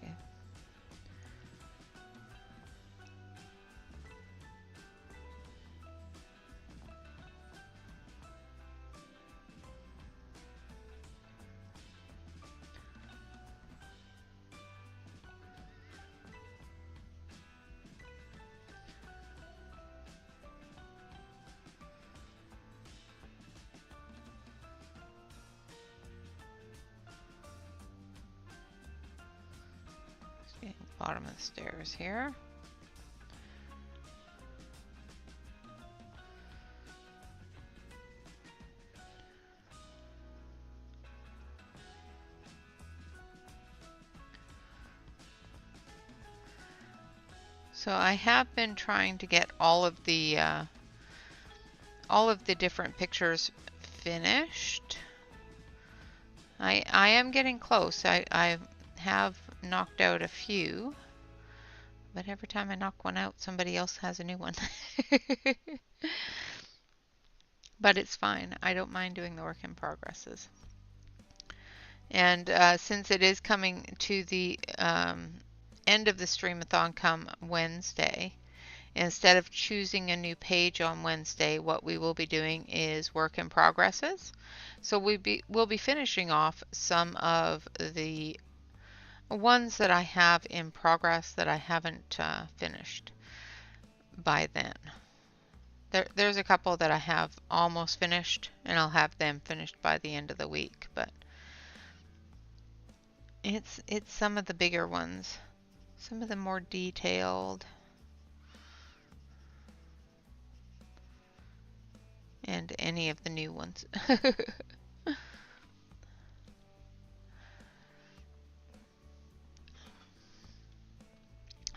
S1: Bottom of the stairs here. So I have been trying to get all of the different pictures finished. I am getting close. I have knocked out a few, but every time I knock one out, somebody else has a new one. But it's fine. I don't mind doing the work in progresses. And since it is coming to the end of the streamathon come Wednesday, instead of choosing a new page on Wednesday, what we will be doing is work in progresses. So we'll be finishing off some of the ones that I have in progress that I haven't finished by then. There's a couple that I have almost finished, and I'll have them finished by the end of the week, but it's some of the bigger ones, some of the more detailed, and any of the new ones.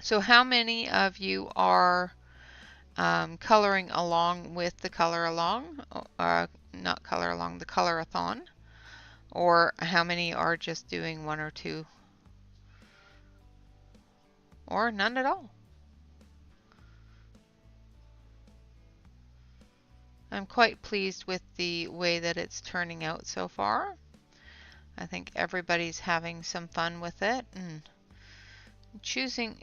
S1: So how many of you are coloring along with the color along, not color along, the colorathon, or how many are just doing one or two, or none at all? I'm quite pleased with the way that it's turning out so far. I think everybody's having some fun with it and choosing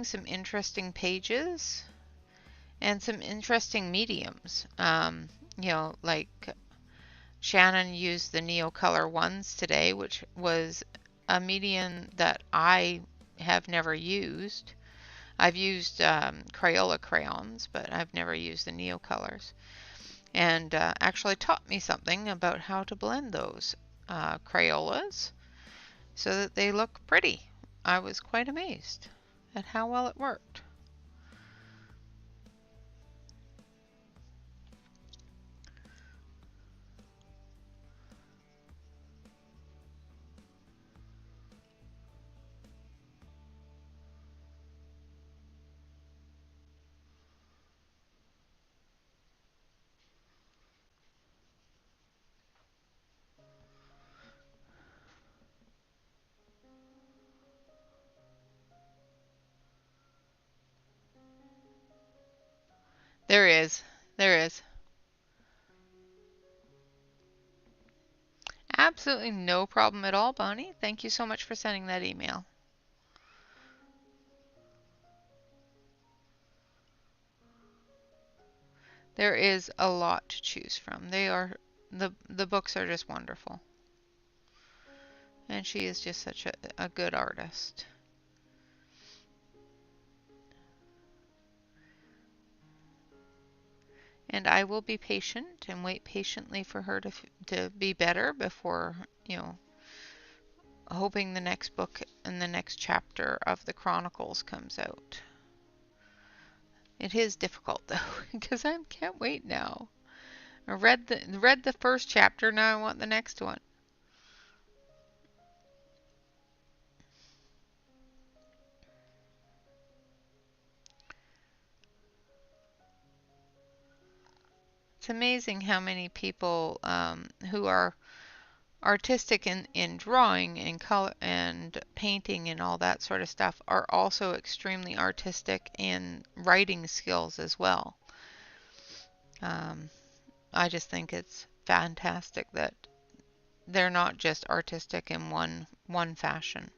S1: some interesting pages and some interesting mediums. You know, like Shannon used the Neo Color ones today, which was a medium that I have never used. I've used Crayola crayons, but I've never used the Neo Colors. And actually taught me something about how to blend those Crayolas so that they look pretty. I was quite amazed at how well it worked. There is. There is. Absolutely no problem at all, Bonnie. Thank you so much for sending that email. There is a lot to choose from. The books are just wonderful. And she is just such a good artist. And I will be patient and wait patiently for her to be better before, you know, hoping the next book and the next chapter of the Chronicles comes out. It is difficult though, because I can't wait now. I read the first chapter, now I want the next one. It's amazing how many people who are artistic in drawing and color and painting and all that sort of stuff are also extremely artistic in writing skills as well. I just think it's fantastic that they're not just artistic in one fashion.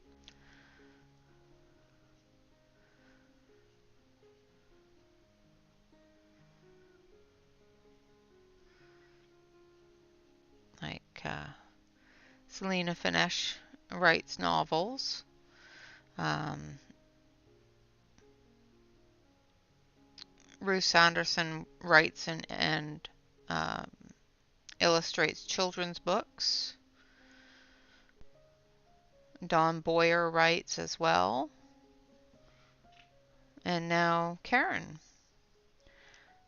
S1: Like Selena Finesh writes novels. Ruth Sanderson writes and illustrates children's books. Dawn Boyer writes as well. And now Karen.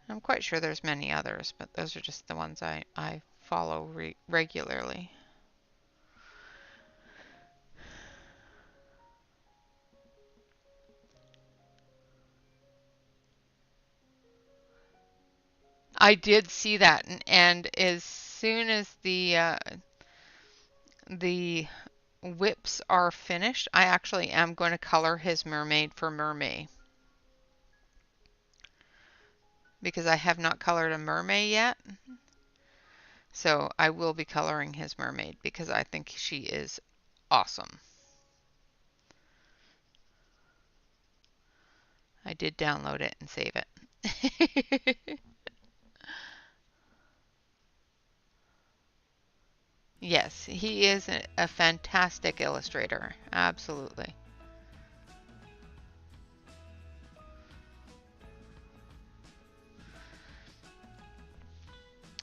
S1: I'm quite sure there's many others, but those are just the ones I follow regularly. I did see that, and as soon as the whips are finished, I actually am going to color his mermaid for Mermaid, because I have not colored a mermaid yet. So I will be coloring his mermaid because I think she is awesome. I did download it and save it. Yes, he is a fantastic illustrator. Absolutely.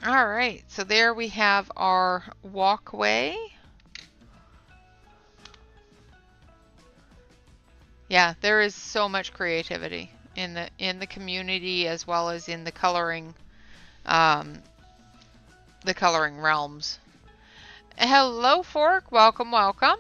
S1: All right, so there we have our walkway. Yeah, there is so much creativity in the community as well as in the coloring realms. Hello, Fork. Welcome, welcome.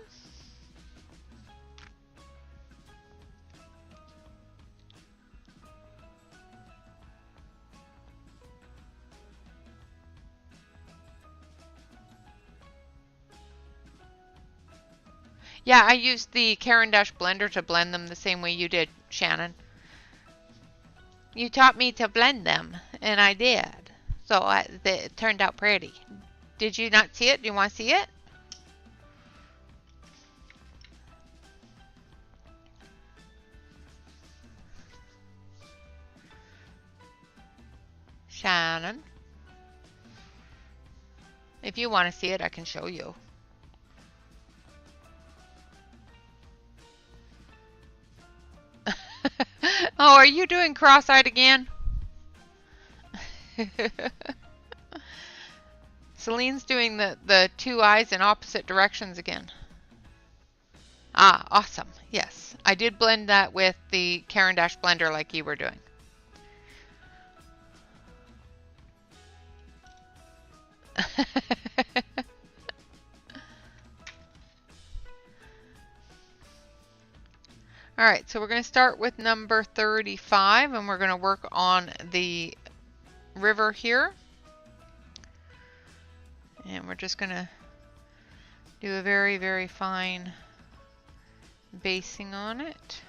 S1: Yeah, I used the Caran d'Ache blender to blend them the same way you did, Shannon. You taught me to blend them, and I did. So it turned out pretty. Did you not see it? Do you want to see it? Shannon. If you want to see it, I can show you. Oh, are you doing cross-eyed again? Celine's doing the two eyes in opposite directions again. Ah, awesome. Yes, I did blend that with the Caran d'Ache blender like you were doing. All right, so we're going to start with number 35, and we're going to work on the river here. And we're just going to do a very, very fine basing on it.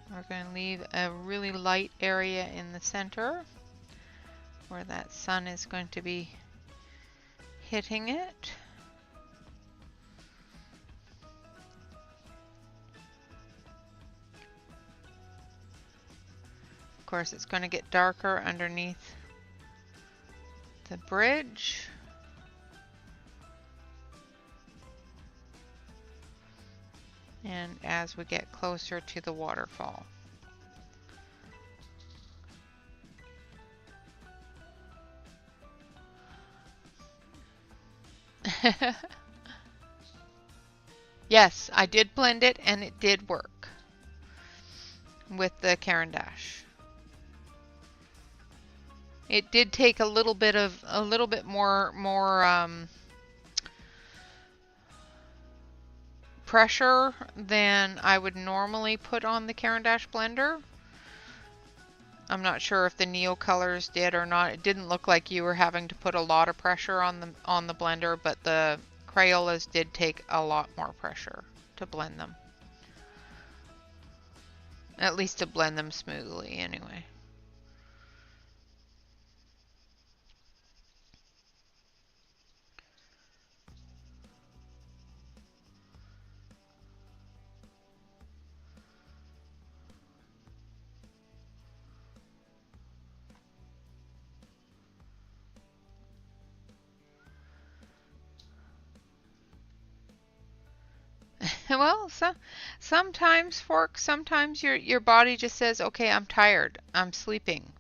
S1: We're going to leave a really light area in the center where that sun is going to be hitting it. Of course, it's going to get darker underneath the bridge. And as we get closer to the waterfall. Yes, I did blend it and it did work with the Caran d'Ache. It did take a little bit more pressure than I would normally put on the Caran d'Ache blender. I'm not sure if the Neo colors did or not. It didn't look like you were having to put a lot of pressure on the blender, but the Crayolas did take a lot more pressure to blend them. At least to blend them smoothly anyway. Well, sometimes, Fork, sometimes your body just says, "Okay, I'm tired. I'm sleeping.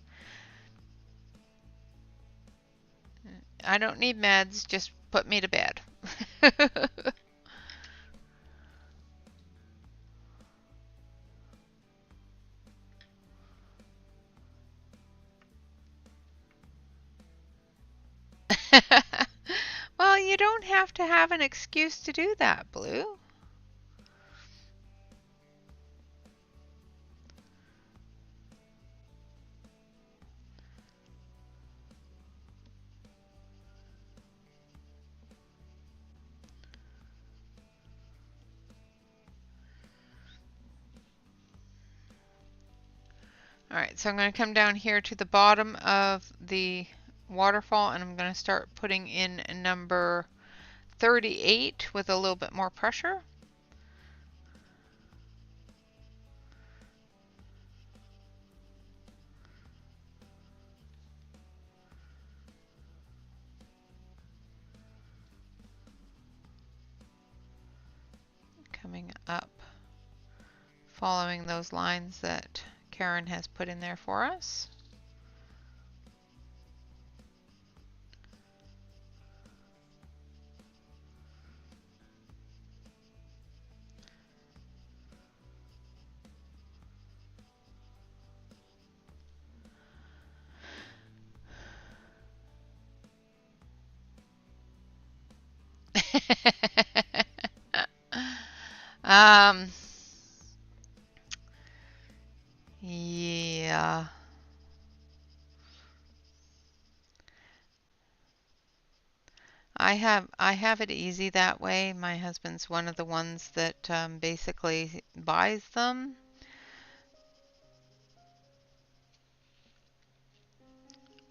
S1: I don't need meds. Just put me to bed." Well, you don't have to have an excuse to do that, Blue. All right, so I'm going to come down here to the bottom of the waterfall and I'm going to start putting in number 38 with a little bit more pressure. Coming up, following those lines that Karen has put in there for us. um, yeah. I have it easy that way. My husband's one of the ones that basically buys them.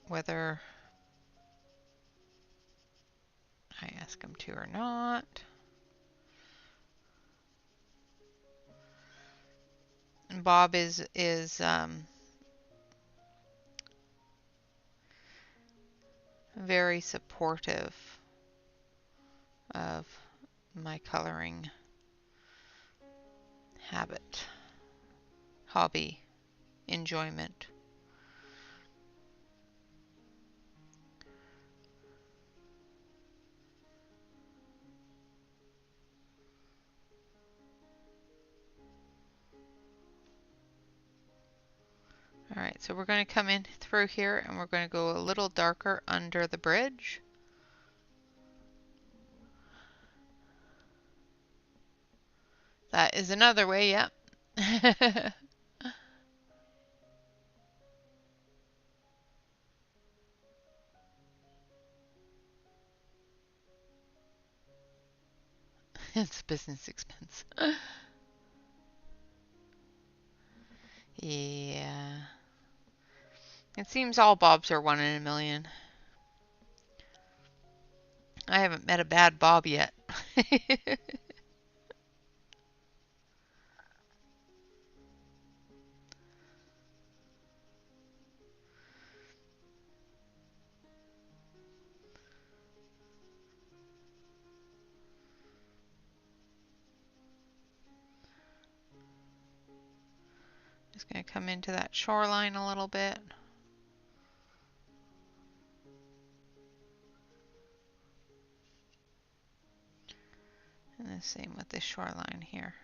S1: Whether I ask him to or not. And Bob is very supportive of my coloring habit, hobby, enjoyment. All right, so we're going to come in through here and we're going to go a little darker under the bridge. That is another way, yep. It's a business expense. Yeah. It seems all Bobs are 1 in a million. I haven't met a bad Bob yet. Just going to come into that shoreline a little bit. And the same with the shoreline here.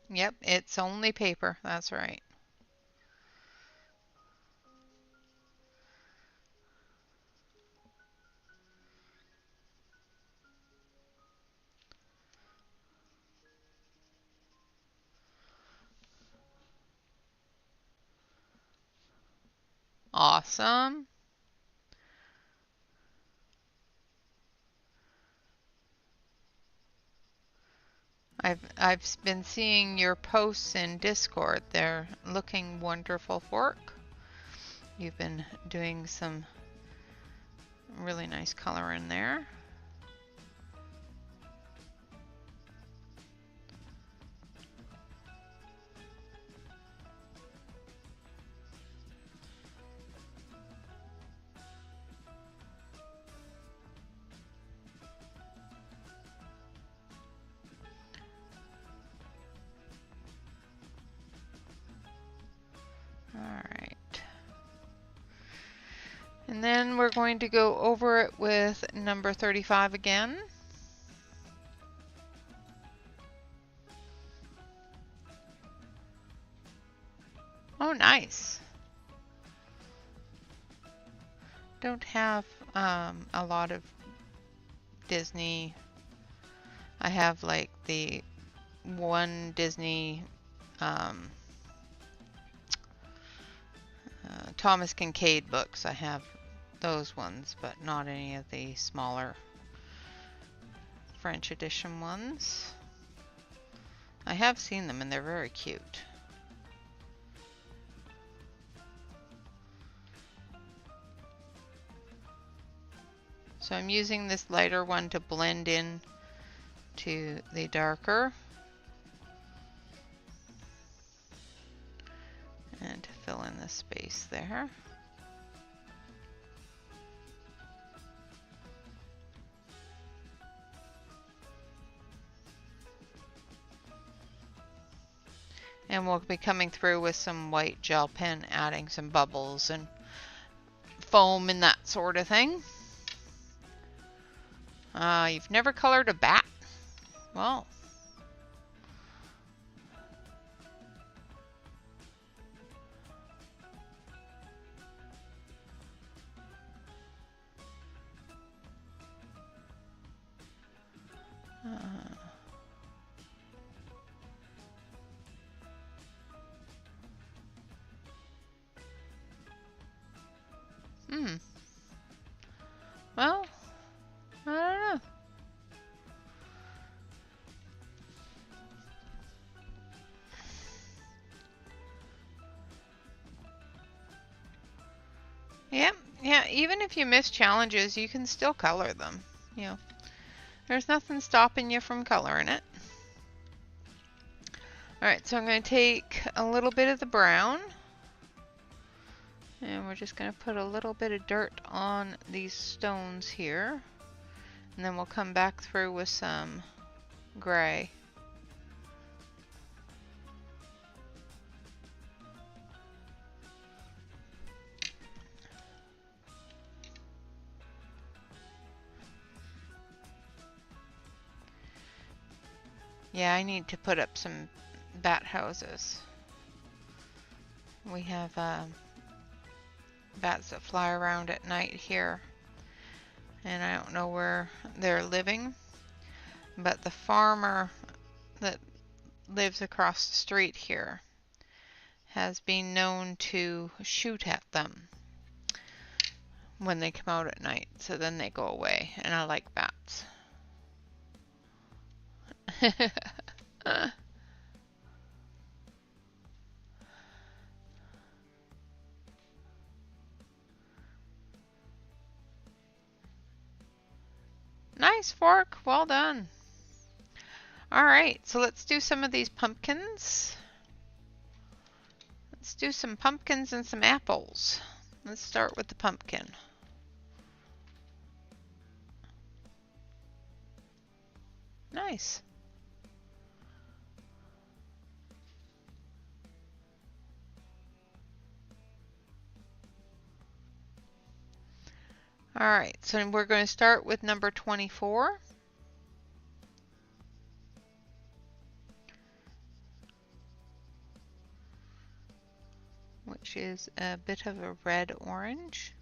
S1: Yep, it's only paper. That's right. Awesome. I've been seeing your posts in Discord. They're looking wonderful, Fork. You've been doing some really nice color in there. Alright. And then we're going to go over it with number 35 again. Oh, nice. Don't have a lot of Disney. I have like the one Disney Thomas Kincaid books. I have those ones, but not any of the smaller French edition ones. I have seen them and they're very cute. So I'm using this lighter one to blend in to the darker and to fill in the space there. And we'll be coming through with some white gel pen, adding some bubbles and foam and that sort of thing. You've never colored a bat? Well, well, I don't know. Yeah, even if you miss challenges, you can still color them. You know, there's nothing stopping you from coloring it. Alright, so I'm going to take a little bit of the brown. And we're just going to put a little bit of dirt on these stones here. And then we'll come back through with some gray. Yeah, I need to put up some bat houses. We have bats that fly around at night here. And I don't know where they're living. But the farmer that lives across the street here has been known to shoot at them when they come out at night. So then they go away. And I like bats. Nice, Fork. Well done. Alright, so let's do some of these pumpkins. Let's do some pumpkins and some apples. Let's start with the pumpkin. Nice. Alright, so we're going to start with number 24. Which is a bit of a red-orange.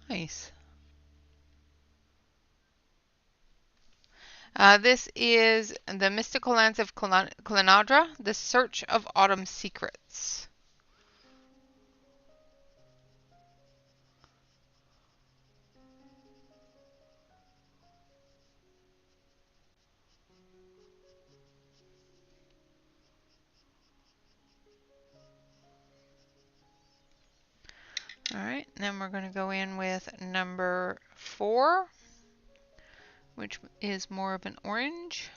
S1: Nice. This is The Mystical Lands of Clenadra, The Search of Autumn Secrets. Alright, then we're going to go in with number 4, which is more of an orange.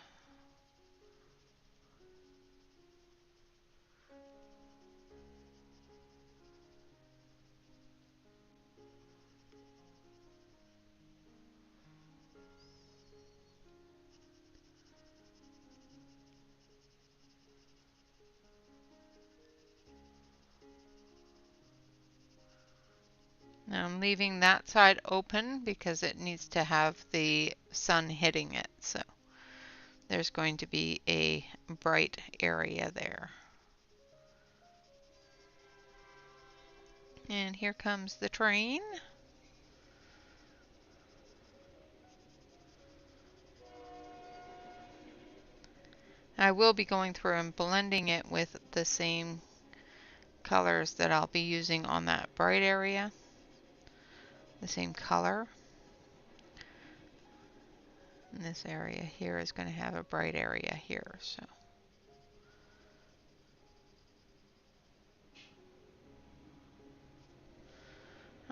S1: Now I'm leaving that side open because it needs to have the sun hitting it. So there's going to be a bright area there. And here comes the train. I will be going through and blending it with the same colors that I'll be using on that bright area. The same color. And this area here is going to have a bright area here. So.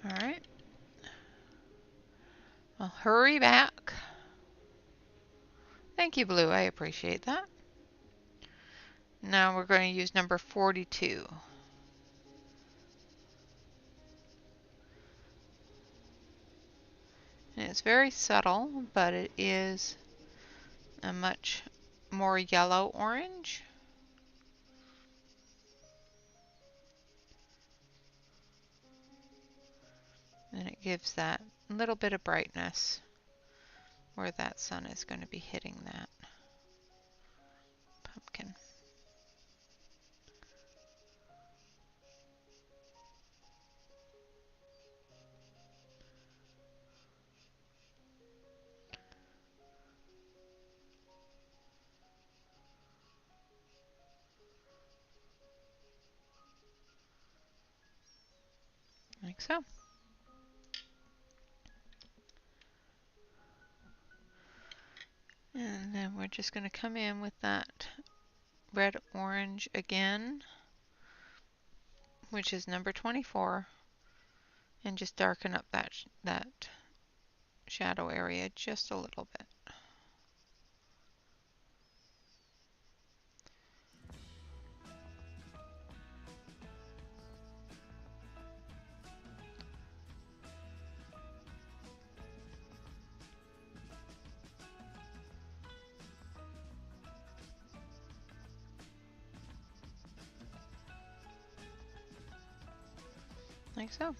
S1: Alright. Well, hurry back. Thank you, Blue. I appreciate that. Now we're going to use number 42. And it's very subtle, but it is a much more yellow orange. And it gives that little bit of brightness where that sun is going to be hitting that pumpkin. Like so. And then we're just going to come in with that red-orange again, which is number 24, and just darken up that shadow area just a little bit. like so.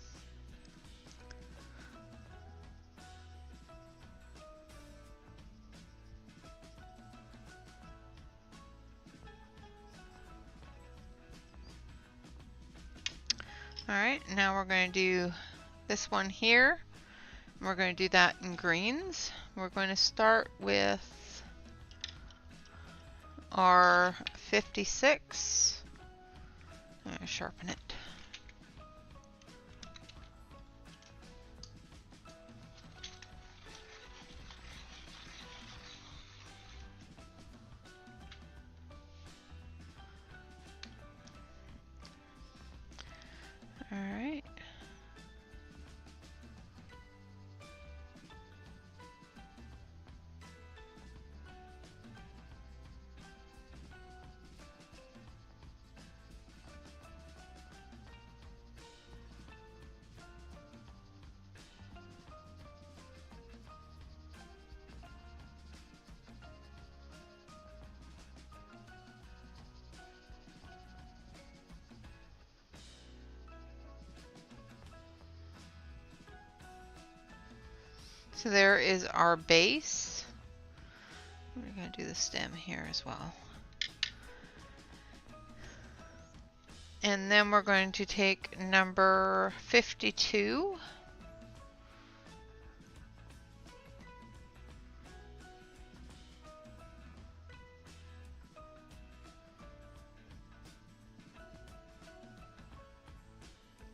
S1: Alright, now we're going to do this one here. We're going to do that in greens. We're going to start with our 56. I'm going to sharpen it. Alright. So there is our base. We're going to do the stem here as well. And then we're going to take number 52.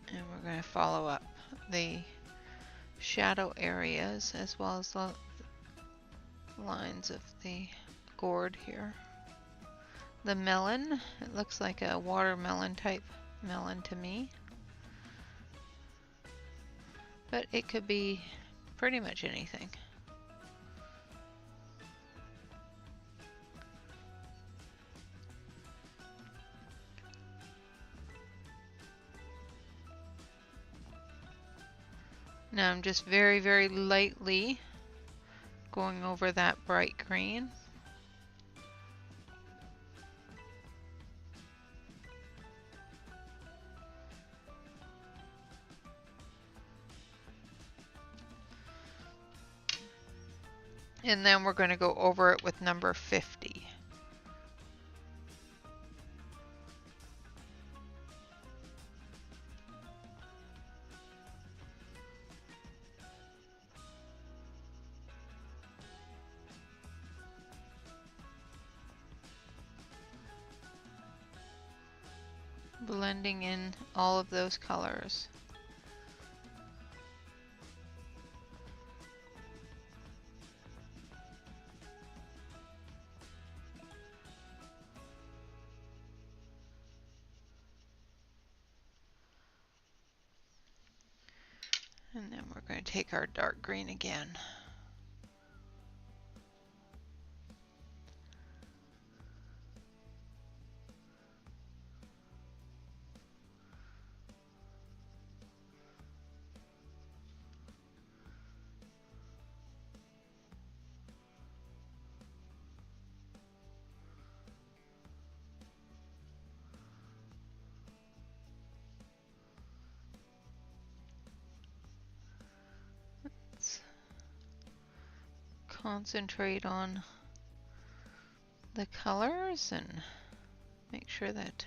S1: And we're going to follow up the shadow areas as well as the lines of the gourd here. The melon, it looks like a watermelon type melon to me, but it could be pretty much anything. Now I'm just very, very lightly going over that bright green. And then we're going to go over it with number 50. Blending in all of those colors. And then we're going to take our dark green again. Concentrate on the colors and make sure that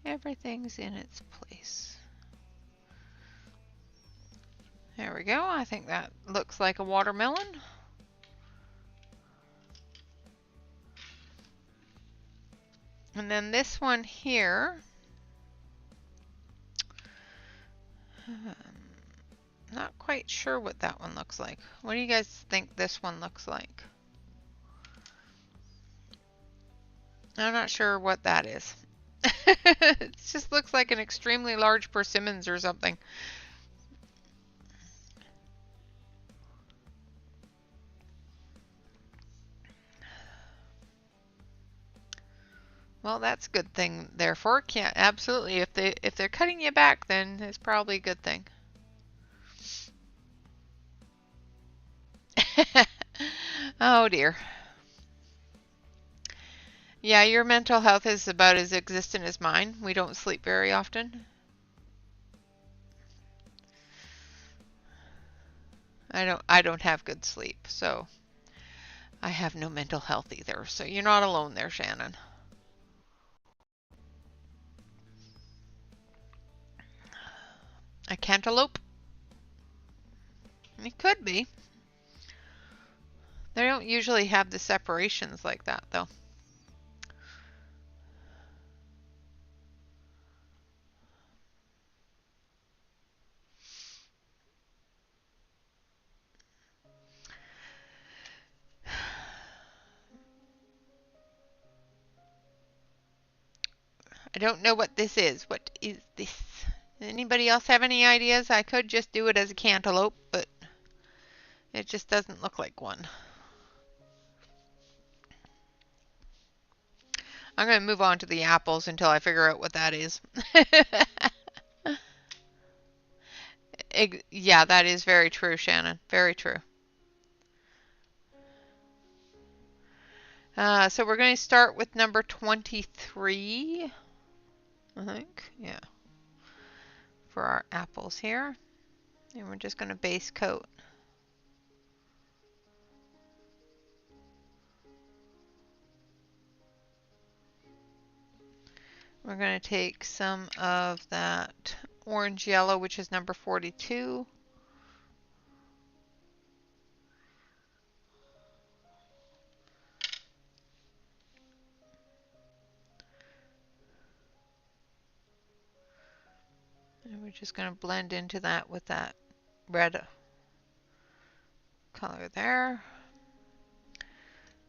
S1: everything's in its place. There we go. I think that looks like a watermelon. And then this one here, not quite sure what that one looks like. What do you guys think this one looks like? I'm not sure what that is. It just looks like an extremely large persimmons or something. Well, that's a good thing, therefore. Yeah, absolutely. If they're cutting you back, then it's probably a good thing. Oh dear. Yeah, your mental health is about as existent as mine. We don't sleep very often. I don't have good sleep, so I have no mental health either. So you're not alone there, Shannon. A cantaloupe? It could be. They don't usually have the separations like that, though. I don't know what this is. What is this? Anybody else have any ideas? I could just do it as a cantaloupe, but it just doesn't look like one. I'm going to move on to the apples until I figure out what that is. Yeah, that is very true, Shannon. Very true. So we're going to start with number 23, I think. Yeah. For our apples here. And we're just going to base coat. We're going to take some of that orange yellow, which is number 42. And we're just going to blend into that with that red color there.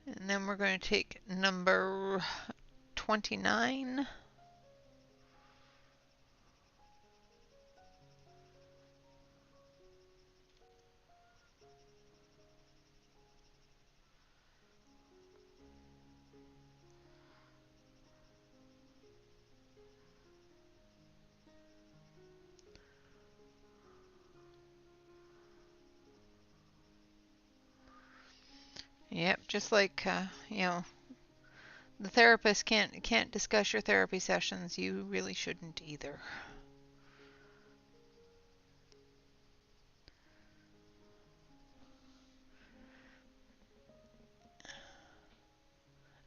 S1: And then we're going to take number 29. Yep, just like the therapist can't discuss your therapy sessions. You really shouldn't either.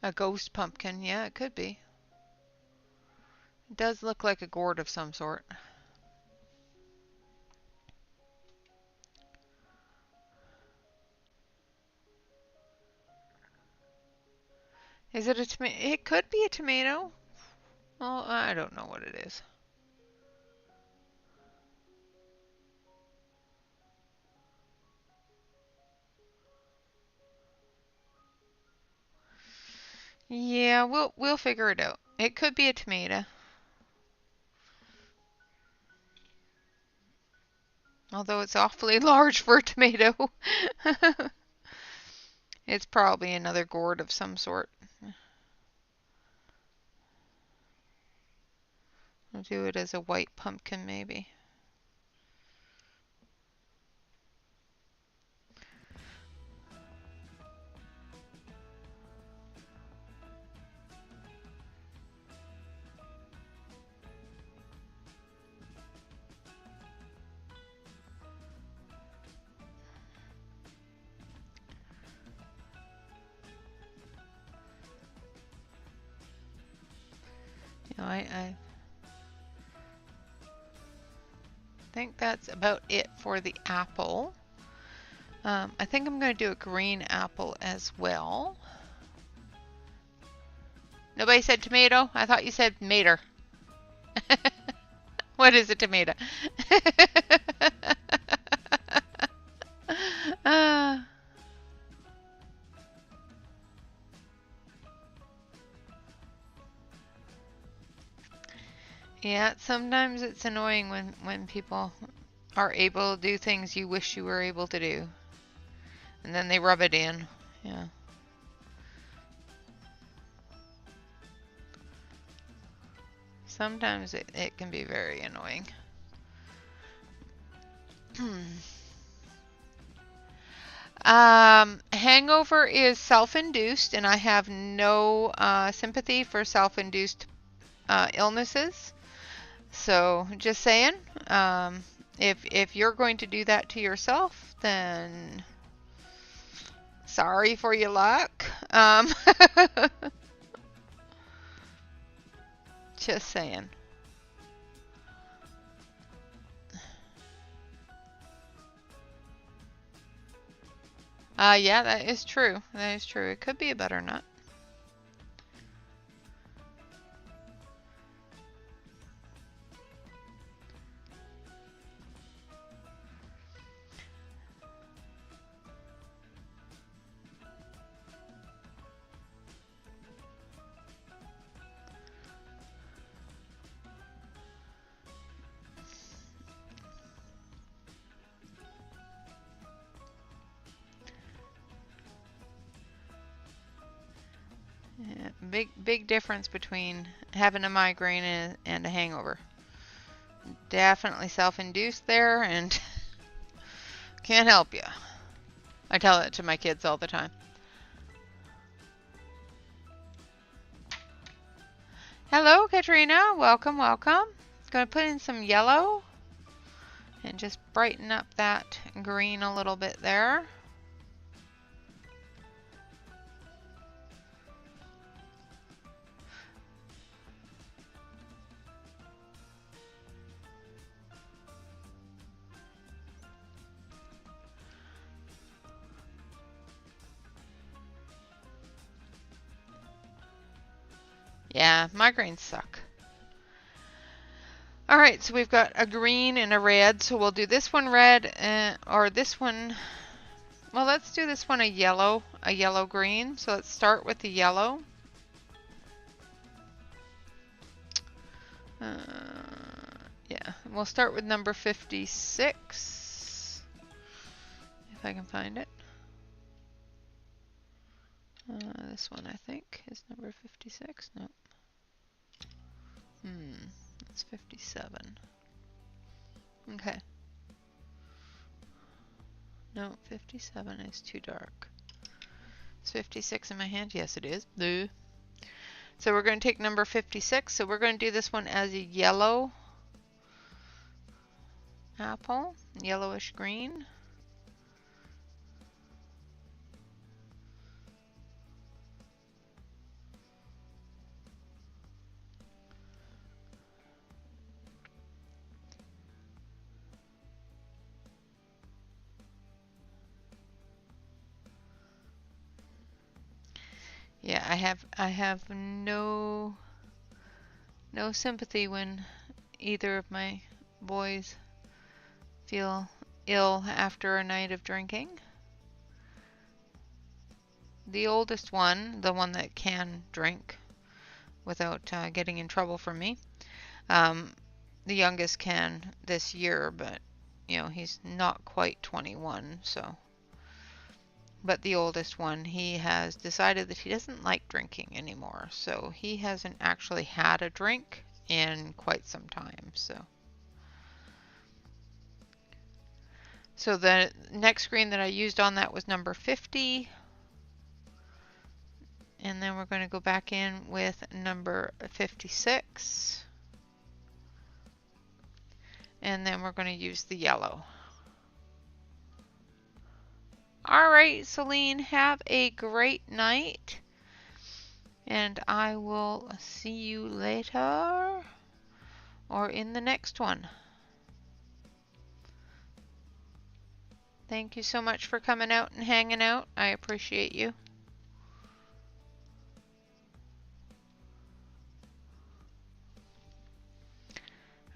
S1: A ghost pumpkin, yeah, it could be. It does look like a gourd of some sort. Is it a tomato? It could be a tomato. Well, I don't know what it is. Yeah, we'll figure it out. It could be a tomato. Although it's awfully large for a tomato. It's probably another gourd of some sort. I'll do it as a white pumpkin maybe. I think that's about it for the apple. I think I'm going to do a green apple as well. Nobody said tomato? I thought you said mater. What is a tomato? Yeah, sometimes it's annoying when people are able to do things you wish you were able to do. And then they rub it in. Yeah. Sometimes it can be very annoying. Hangover is self-induced, and I have no sympathy for self-induced illnesses. So just saying, If you're going to do that to yourself, then sorry for your luck. Just saying. Yeah, that is true. That is true. It could be a butternut. Yeah, big difference between having a migraine and a hangover. Definitely self-induced there, and can't help you. I tell it to my kids all the time. Hello, Katrina. Welcome, welcome. Going to put in some yellow and just brighten up that green a little bit there. Yeah, migraines suck. All right, so we've got a green and a red, so we'll do this one red, or this one, well, let's do this one a yellow green. So let's start with the yellow. Yeah, we'll start with number 56, if I can find it. This one, I think, is number 56. Nope. It's 57. Okay. No, 57 is too dark. Is 56 in my hand? Yes, it is. Blue. So we're going to take number 56. So we're going to do this one as a yellow apple, yellowish green. Yeah, I have no sympathy when either of my boys feel ill after a night of drinking. The oldest one, the one that can drink without getting in trouble from me, the youngest can this year, but you know, he's not quite 21, so. But the oldest one, he has decided that he doesn't like drinking anymore, so he hasn't actually had a drink in quite some time. So the next green that I used on that was number 50. And then we're going to go back in with number 56. And then we're going to use the yellow. All right, Celine, have a great night. And I will see you later or in the next one. Thank you so much for coming out and hanging out. I appreciate you.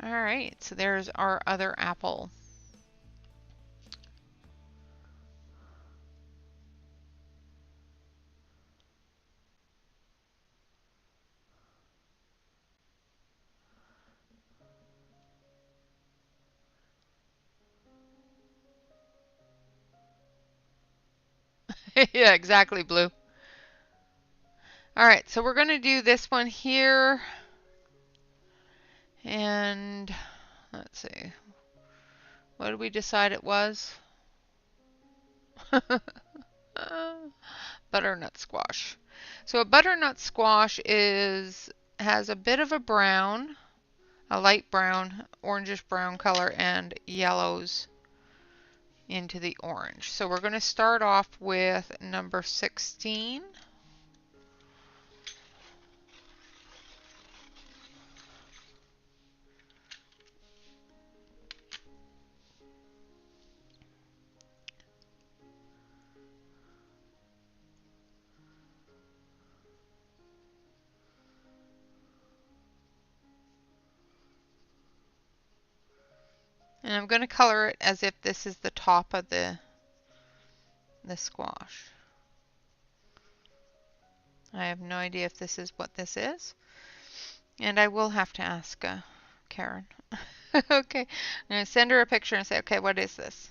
S1: All right, so there's our other apple. Yeah, exactly, Blue. All right, so we're going to do this one here. And let's see. What did we decide it was? Butternut squash. So a butternut squash has a bit of a brown, a light brown, orangish brown color, and yellows into the orange. So we're going to start off with number 16. And I'm going to color it as if this is the top of the squash. I have no idea if this is what this is. And I will have to ask Karen. Okay, I'm going to send her a picture and say, okay, what is this?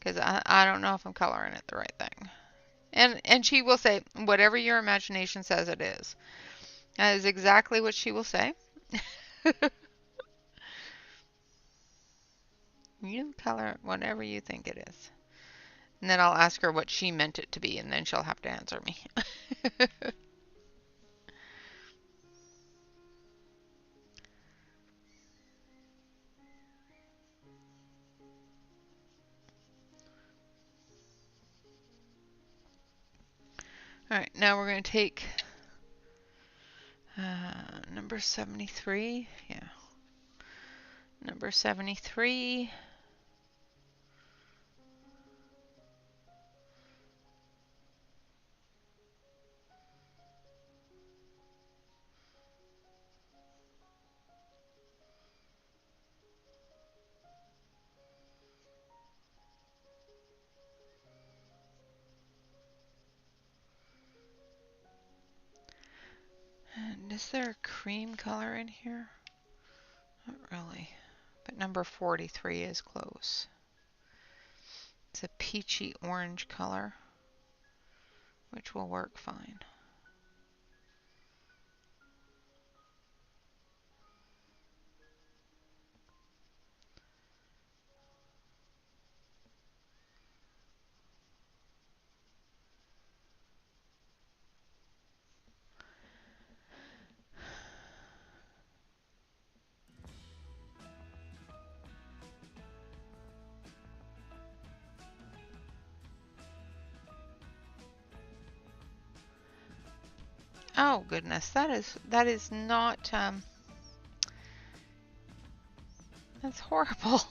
S1: Because I don't know if I'm coloring it the right thing. And she will say, whatever your imagination says it is. That is exactly what she will say. You color it whatever you think it is. And then I'll ask her what she meant it to be, and then she'll have to answer me. Alright, now we're going to take number 73. Yeah. Number 73. And is there a cream color in here? Not really. But number 43 is close. It's a peachy orange color, which will work fine. Oh goodness, that is not that's horrible.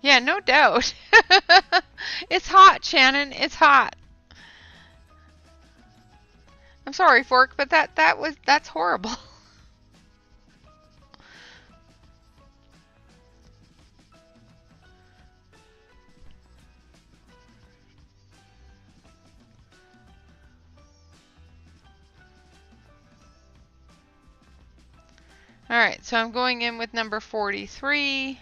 S1: Yeah, no doubt. It's hot, Shannon. It's hot. I'm sorry, Fork, but that's horrible. All right, so I'm going in with number 43.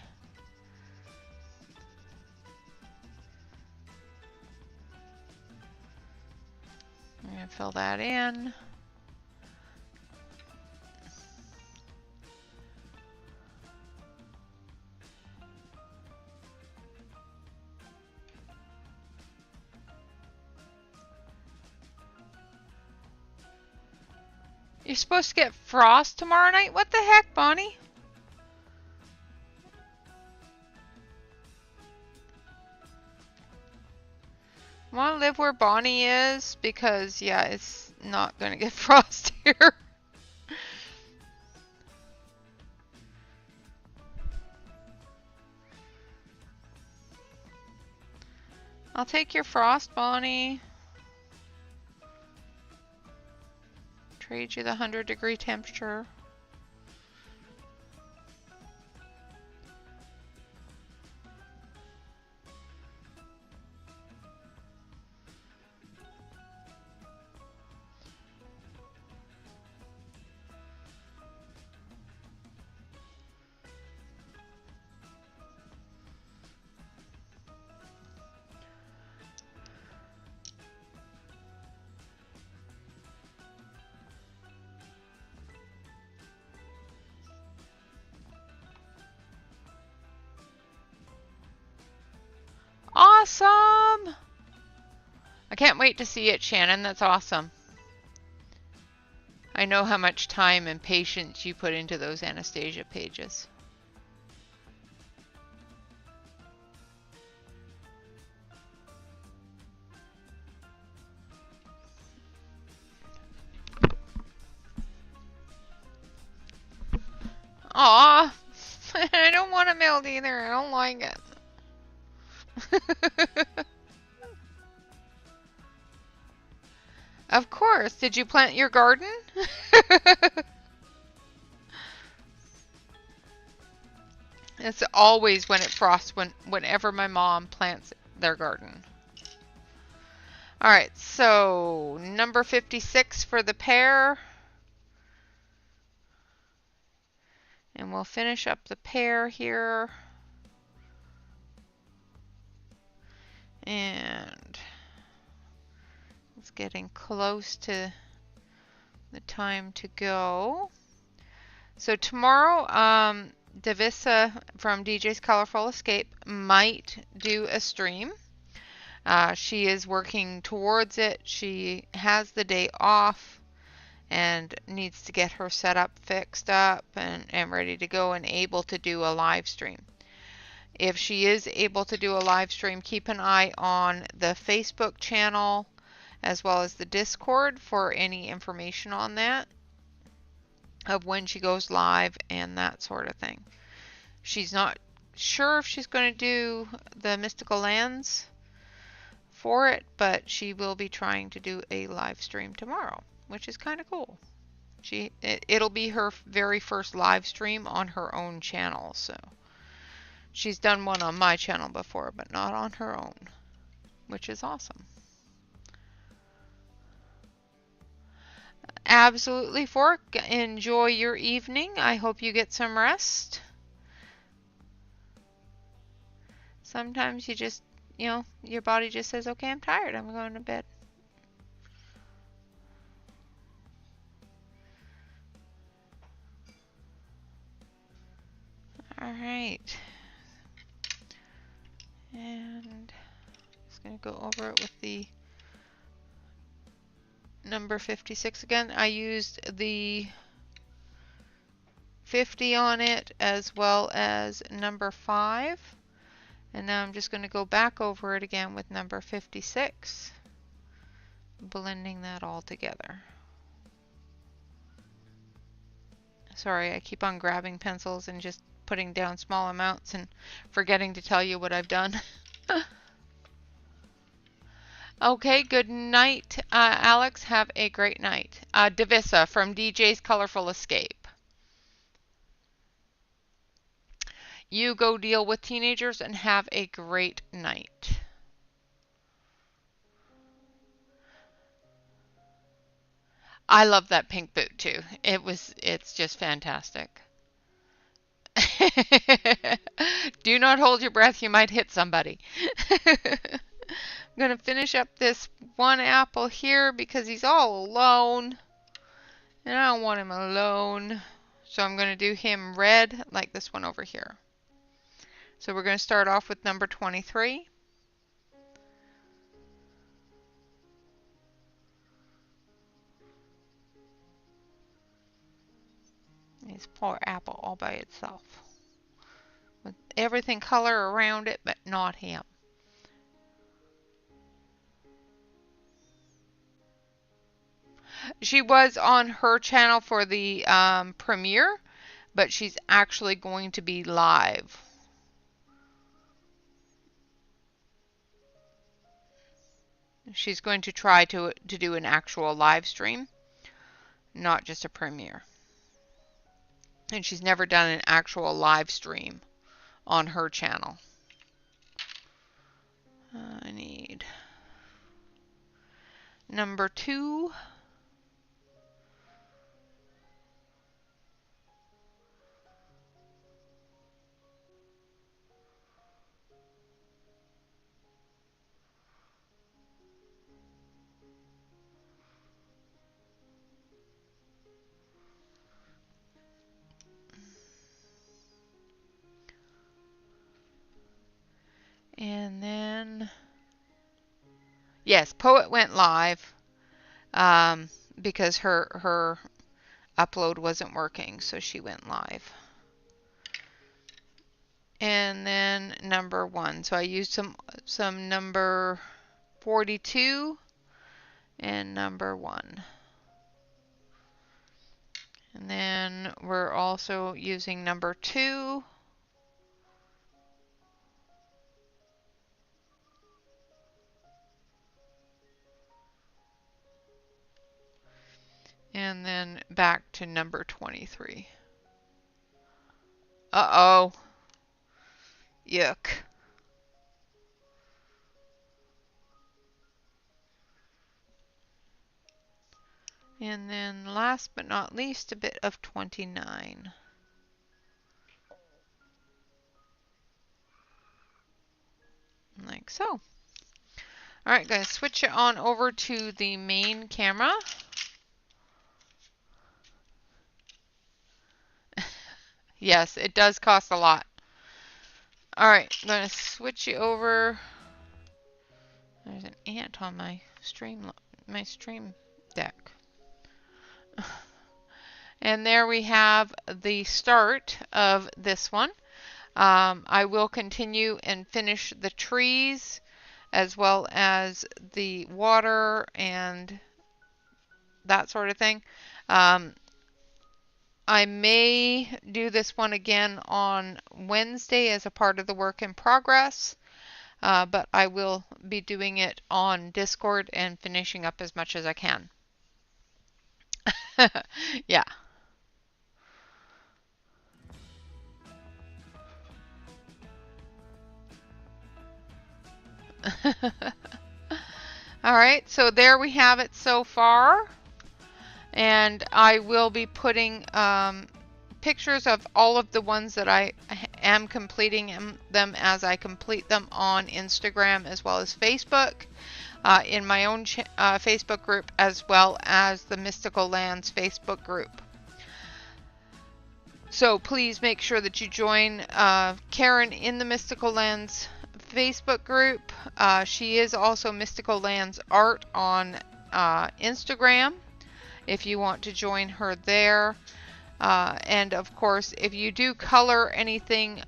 S1: I'm going to fill that in. You're supposed to get frost tomorrow night? What the heck, Bonnie? I want to live where Bonnie is because, yeah, it's not going to get frost here. I'll take your frost, Bonnie. Trade you the 100-degree temperature. awesome! I can't wait to see it, Shannon. That's awesome. I know how much time and patience you put into those Anastasia pages. Aw, I don't want to melt either. I don't like it. Of course. Did you plant your garden? It's always when it frosts, whenever my mom plants their garden. Alright, so number 56 for the pear. And we'll finish up the pear here. And it's getting close to the time to go. So tomorrow, Davissa from DJ's Colorful Escape might do a stream. She is working towards it. She has the day off and needs to get her setup fixed up and ready to go and able to do a live stream. If she is able to do a live stream, keep an eye on the Facebook channel as well as the Discord for any information on that, of when she goes live and that sort of thing. She's not sure if she's going to do the Mystical Lands for it, but she will be trying to do a live stream tomorrow, which is kind of cool. It'll be her very first live stream on her own channel, so she's done one on my channel before, but not on her own, which is awesome. Absolutely, Fork. Enjoy your evening. I hope you get some rest. Sometimes you just, your body just says, okay, I'm tired. I'm going to bed. All right. And just going to go over it with the number 56 again. I used the 50 on it as well as number 5. And now I'm just going to go back over it again with number 56, blending that all together. Sorry, I keep on grabbing pencils and just putting down small amounts and forgetting to tell you what I've done. Okay, good night, Alex. Have a great night. Davissa from DJ's Colorful Escape. You go deal with teenagers and have a great night. I love that pink boot too. It's just fantastic. Do not hold your breath, you might hit somebody. I'm going to finish up this one apple here because he's all alone. And I don't want him alone. So I'm going to do him red like this one over here. So we're going to start off with number 23. This poor apple all by itself. With everything color around it, but not him. She was on her channel for the premiere, but she's actually going to be live. She's going to try to do an actual live stream, not just a premiere. And she's never done an actual live stream on her channel. I need number 2. And then Yes, Poet went live because her upload wasn't working, so she went live. And then number 1. So I used some number 42 and number 1. And then we're also using number 2. And then back to number 23. Uh-oh. Yuck. And then last but not least, a bit of 29. Like so. Alright, going to switch it on over to the main camera. Yes, it does cost a lot. Alright, I'm going to switch you over. There's an ant on my stream deck. And there we have the start of this one. I will continue and finish the trees as well as the water and that sort of thing. I may do this one again on Wednesday as a part of the work in progress, but I will be doing it on Discord and finishing up as much as I can. Yeah. Alright, so there we have it so far. And I will be putting pictures of all of the ones that I am completing them as I complete them on Instagram as well as Facebook, in my own Facebook group as well as the Mystical Lands Facebook group. So please make sure that you join Karen in the Mystical Lands Facebook group. She is also Mystical Lands Art on Instagram, if you want to join her there. And of course, if you do color anything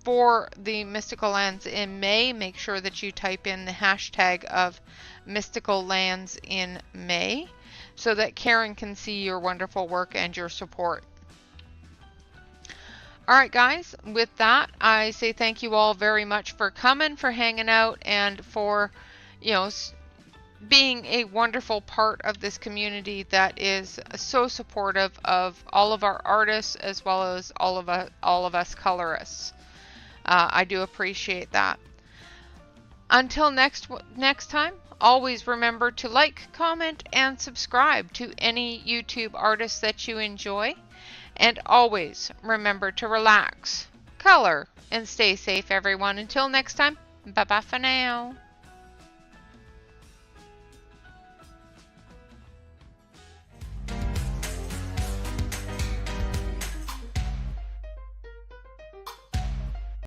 S1: for the Mystical Lands in May, make sure that you type in the hashtag of Mystical Lands in May so that Karen can see your wonderful work and your support. Alright guys, with that, I say thank you all very much for coming, for hanging out, and for, you know, being a wonderful part of this community that is so supportive of all of our artists as well as all of us colorists. I do appreciate that. Until next time, always remember to like, comment, and subscribe to any YouTube artists that you enjoy. And always remember to relax, color, and stay safe, everyone. Until next time, bye-bye for now.